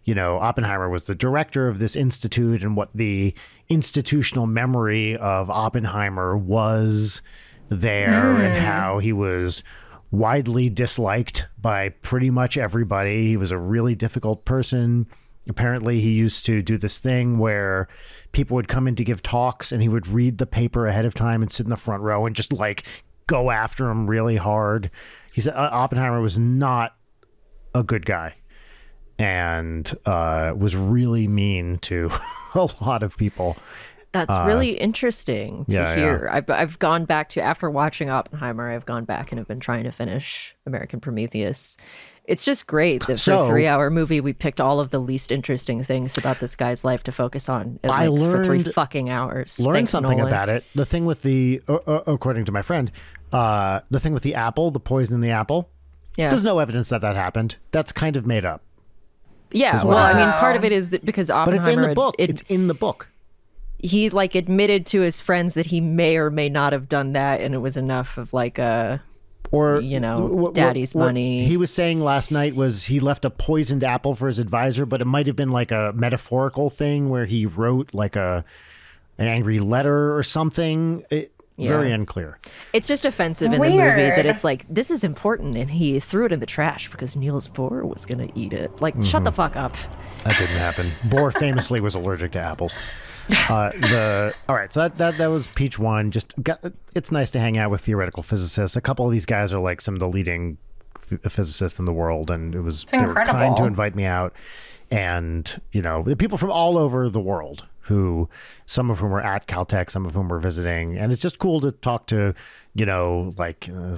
Oppenheimer was the director of this institute and what the institutional memory of Oppenheimer was there and how he was widely disliked by pretty much everybody. He was a really difficult person. Apparently, he used to do this thing where people would come in to give talks and he would read the paper ahead of time and sit in the front row and just like go after him really hard. He said Oppenheimer was not a good guy and was really mean to a lot of people. That's really interesting to hear. Yeah. I've gone back to, after watching Oppenheimer, I've gone back and have been trying to finish American Prometheus. It's just great that for a 3-hour movie, we picked all of the least interesting things about this guy's life to focus on for 3 fucking hours. Learned something about it. The thing with the, according to my friend, the thing with the apple, the poison in the apple, there's no evidence that happened. That's kind of made up. Yeah, well, I mean, part of it is that because Oppenheimer... But it's in the book. It's in the book. He admitted to his friends that he may or may not have done that, and it was enough of daddy's money. He was saying last night was he left a poisoned apple for his advisor, but it might have been like a metaphorical thing where he wrote like an angry letter or something. Very unclear. It's just offensive in the movie that it's like, this is important, and he threw it in the trash because Niels Bohr was going to eat it. Like, shut the fuck up. That didn't happen. Bohr famously was allergic to apples. All right, so that was peach one. It's nice to hang out with theoretical physicists. A couple of these guys are like some of the leading physicists in the world, and they were kind to invite me out. and the people from all over the world, who some of whom were at Caltech, some of whom were visiting, and it's just cool to talk to like a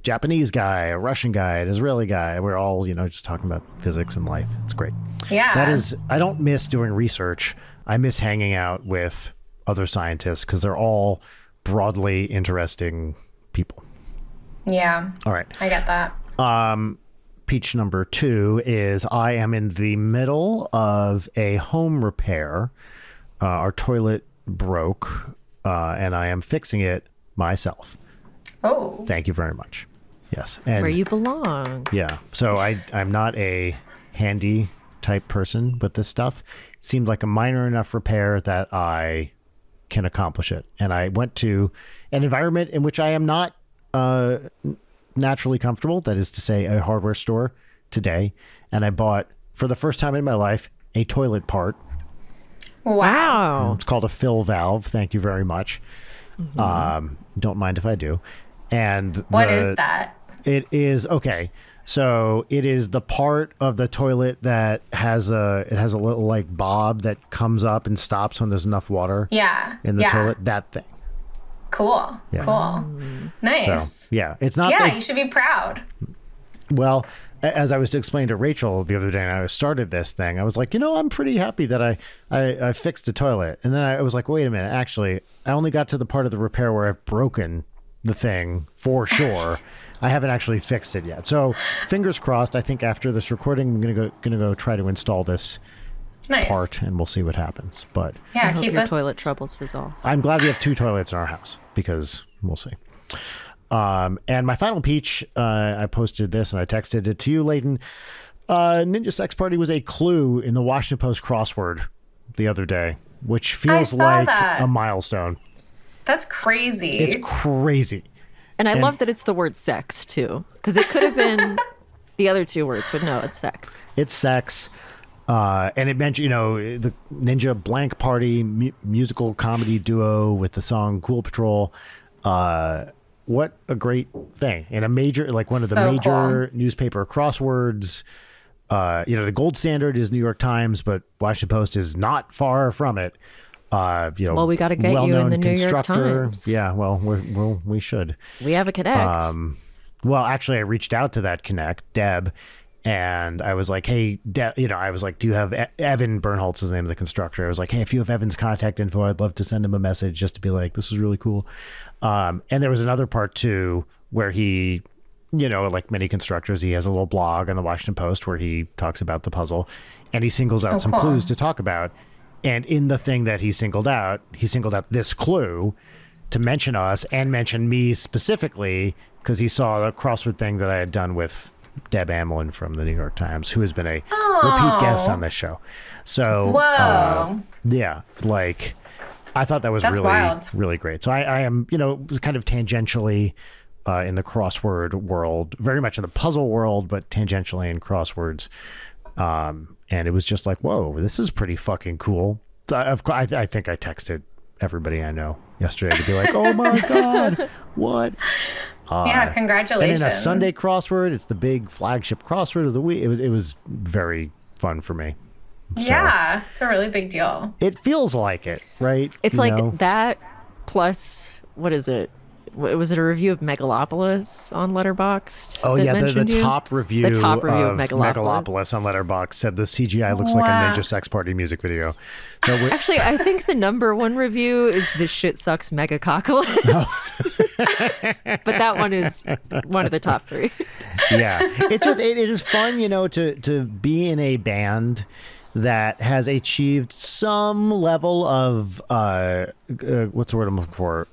Japanese guy, a Russian guy, an Israeli guy. We're all just talking about physics and life. It's great. Yeah, I don't miss doing research. I miss hanging out with other scientists because they're all broadly interesting people. Yeah. All right. I get that. Peach number 2 is I am in the middle of a home repair. Our toilet broke, and I am fixing it myself. Oh. Thank you very much. Yes. And Where you belong. yeah. So I'm not a handy type person with this stuff. It seemed like a minor enough repair that I can accomplish it. And I went to an environment in which I am not naturally comfortable. That is to say, a hardware store today. And I bought, for the first time in my life, a toilet part. Wow. It's called a fill valve. Thank you very much. Don't mind if I do. And What is that? It is okay. So it is the part of the toilet that has a little like bob that comes up and stops when there's enough water Yeah. in the yeah. toilet. That thing. Cool. Yeah. Cool. Nice. So yeah, it's not. Yeah, you should be proud. Well, as I was explaining to Rachel the other day, and I started this thing, I was like, I'm pretty happy that I fixed the toilet. And then I was like, wait a minute, actually, I only got to the part of the repair where I've broken the thing for sure. I haven't actually fixed it yet. So fingers crossed. I think after this recording, I'm gonna go try to install this Nice. part, and we'll see what happens. But I Yeah, hope keep your us. toilet troubles resolve. I'm glad we have 2 toilets in our house because we'll see. And my final peach, I posted this and I texted it to you, Leighton. Ninja Sex Party was a clue in the Washington Post crossword the other day, which feels saw like that. a milestone. That's crazy. It's crazy. And I love that it's the word sex, too. Because it could have been the other 2 words, but no, it's sex. It's sex. And it mentioned, the Ninja Blank Party musical comedy duo with the song Cool Patrol. What a great thing. And a major, like one of the So major newspaper crosswords. The gold standard is New York Times, but Washington Post is not far from it. Well, we gotta get you in well-known the New York constructor. Times. Yeah, well, we should. We have a connect. Well, actually, I reached out to that connect, Deb, and I was like, hey, I was like, do you have Evan Bernholtz is the name of the constructor? I was like, hey, if you have Evan's contact info, I'd love to send him a message just to be like, this was really cool. And there was another part too where he, like many constructors, he has a little blog on the Washington Post where he talks about the puzzle, and he singles out some cool. clues to talk about. And in the thing that he singled out this clue to mention us and mention me specifically because he saw the crossword thing that I had done with Deb Amelin from the New York Times, who has been a repeat guest on this show. So, Whoa. yeah, like I thought that was That's really, wild. really great. So I am, was kind of tangentially in the crossword world, very much in the puzzle world, but tangentially in crosswords. And it was just like, whoa, this is pretty fucking cool. I think I texted everybody I know yesterday to be like, oh my God, what? Yeah, And congratulations. in a Sunday crossword, it's the big flagship crossword of the week. It was very fun for me. So, Yeah, it's a really big deal. it feels like it, right? it's You like know? that plus, what is it? Was it a review of Megalopolis on Letterboxd? Oh that yeah, the mentioned you? top review, The top review of Megalopolis on Letterboxd said the CGI looks like a Wow. Ninja Sex Party music video. So Actually, I think the #1 review is "This shit sucks, Megacocalypse," but that one is one of the top 3. yeah, it is fun, to be in a band that has achieved some level of what's the word I'm looking for?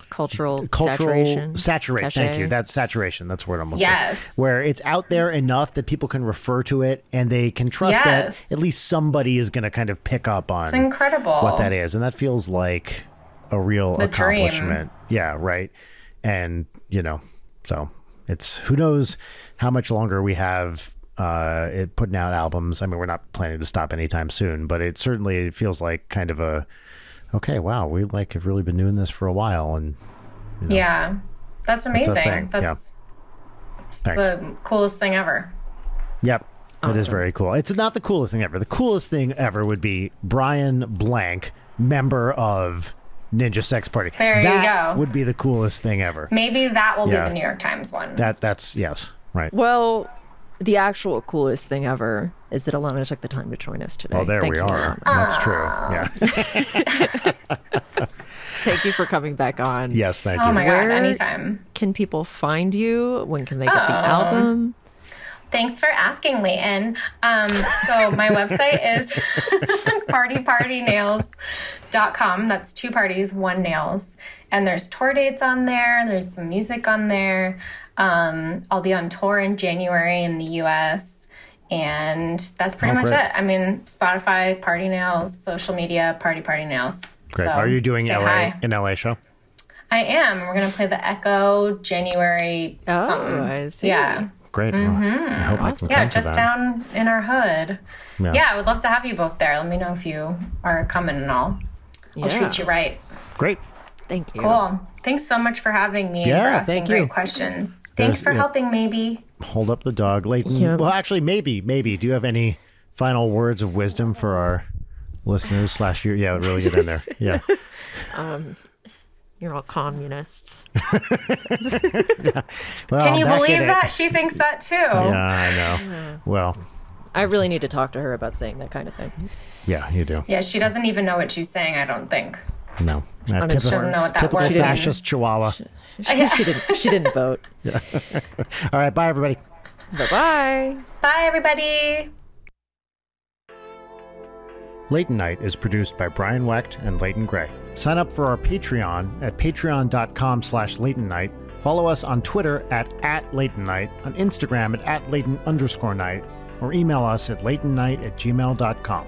Cultural Saturation. Cachet. Thank you. That's saturation. That's the word I'm looking Yes. for. Where it's out there enough that people can refer to it and they can trust that Yes. at least somebody is going to kind of pick up on It's incredible. what that is. And that feels like a real The dream. accomplishment. Yeah, right. And, so it's who knows how much longer we have it putting out albums. I mean, we're not planning to stop anytime soon, but it certainly feels like kind of a, okay, wow, we have really been doing this for a while. And Yeah, that's amazing. thing, yeah. That's Thanks. the coolest thing ever. Yep. That is Awesome. very cool. It's not the coolest thing ever. The coolest thing ever would be Brian Blank, member of Ninja Sex Party. There you that go. would be the coolest thing ever. Maybe that will Yeah. be the New York Times one. That's yes, right. Well, the actual coolest thing ever is that Alana took the time to join us today. Well, there Thank we you, are. Alana. That's true. Yeah. Thank you for coming back on. Yes, thank Oh you. my Where- God, anytime. Can people find you? When can they get the album? Thanks for asking, Leighton. So my website is partypartynails.com. That's 2 parties, 1 nails. And there's tour dates on there. There's some music on there. I'll be on tour in January in the US. And that's pretty much great. it. I mean, Spotify, Party Nails, social media, Party Nails. Great. So, Are you doing say LA hi. an LA show? I am. We're going to play the Echo January something. I see. Yeah. Great. Well, I hope I can Yeah, come to just that. down in our hood. Yeah. Yeah, I would love to have you both there. Let me know if you are coming and all. I'll Yeah. treat you right. Great. Thank you. Cool. Thanks so much for having me and Yeah, for asking thank great you. questions. There's- Thanks for yeah. helping, maybe. Hold up the dog, Leighton. Yeah. Well, actually, maybe. Do you have any final words of wisdom for our listeners / you? Yeah, really get in there. Yeah. You're all communists. Well, Can you back believe in it. that? She thinks that too. Yeah, I know. Well, I really need to talk to her about saying that kind of thing. yeah, you do. Yeah, she doesn't even know what she's saying, I don't think. No. I'm Typical, She doesn't know what that typical word fascist means. chihuahua. She didn't vote. All right, bye, everybody. Bye-bye. Bye, everybody. Leighton Night is produced by Brian Wecht and Leighton Gray. Sign up for our Patreon at patreon.com/Leighton Night. Follow us on Twitter at Leighton Night, on Instagram at Leighton_Night, or email us at leightonnight@gmail.com.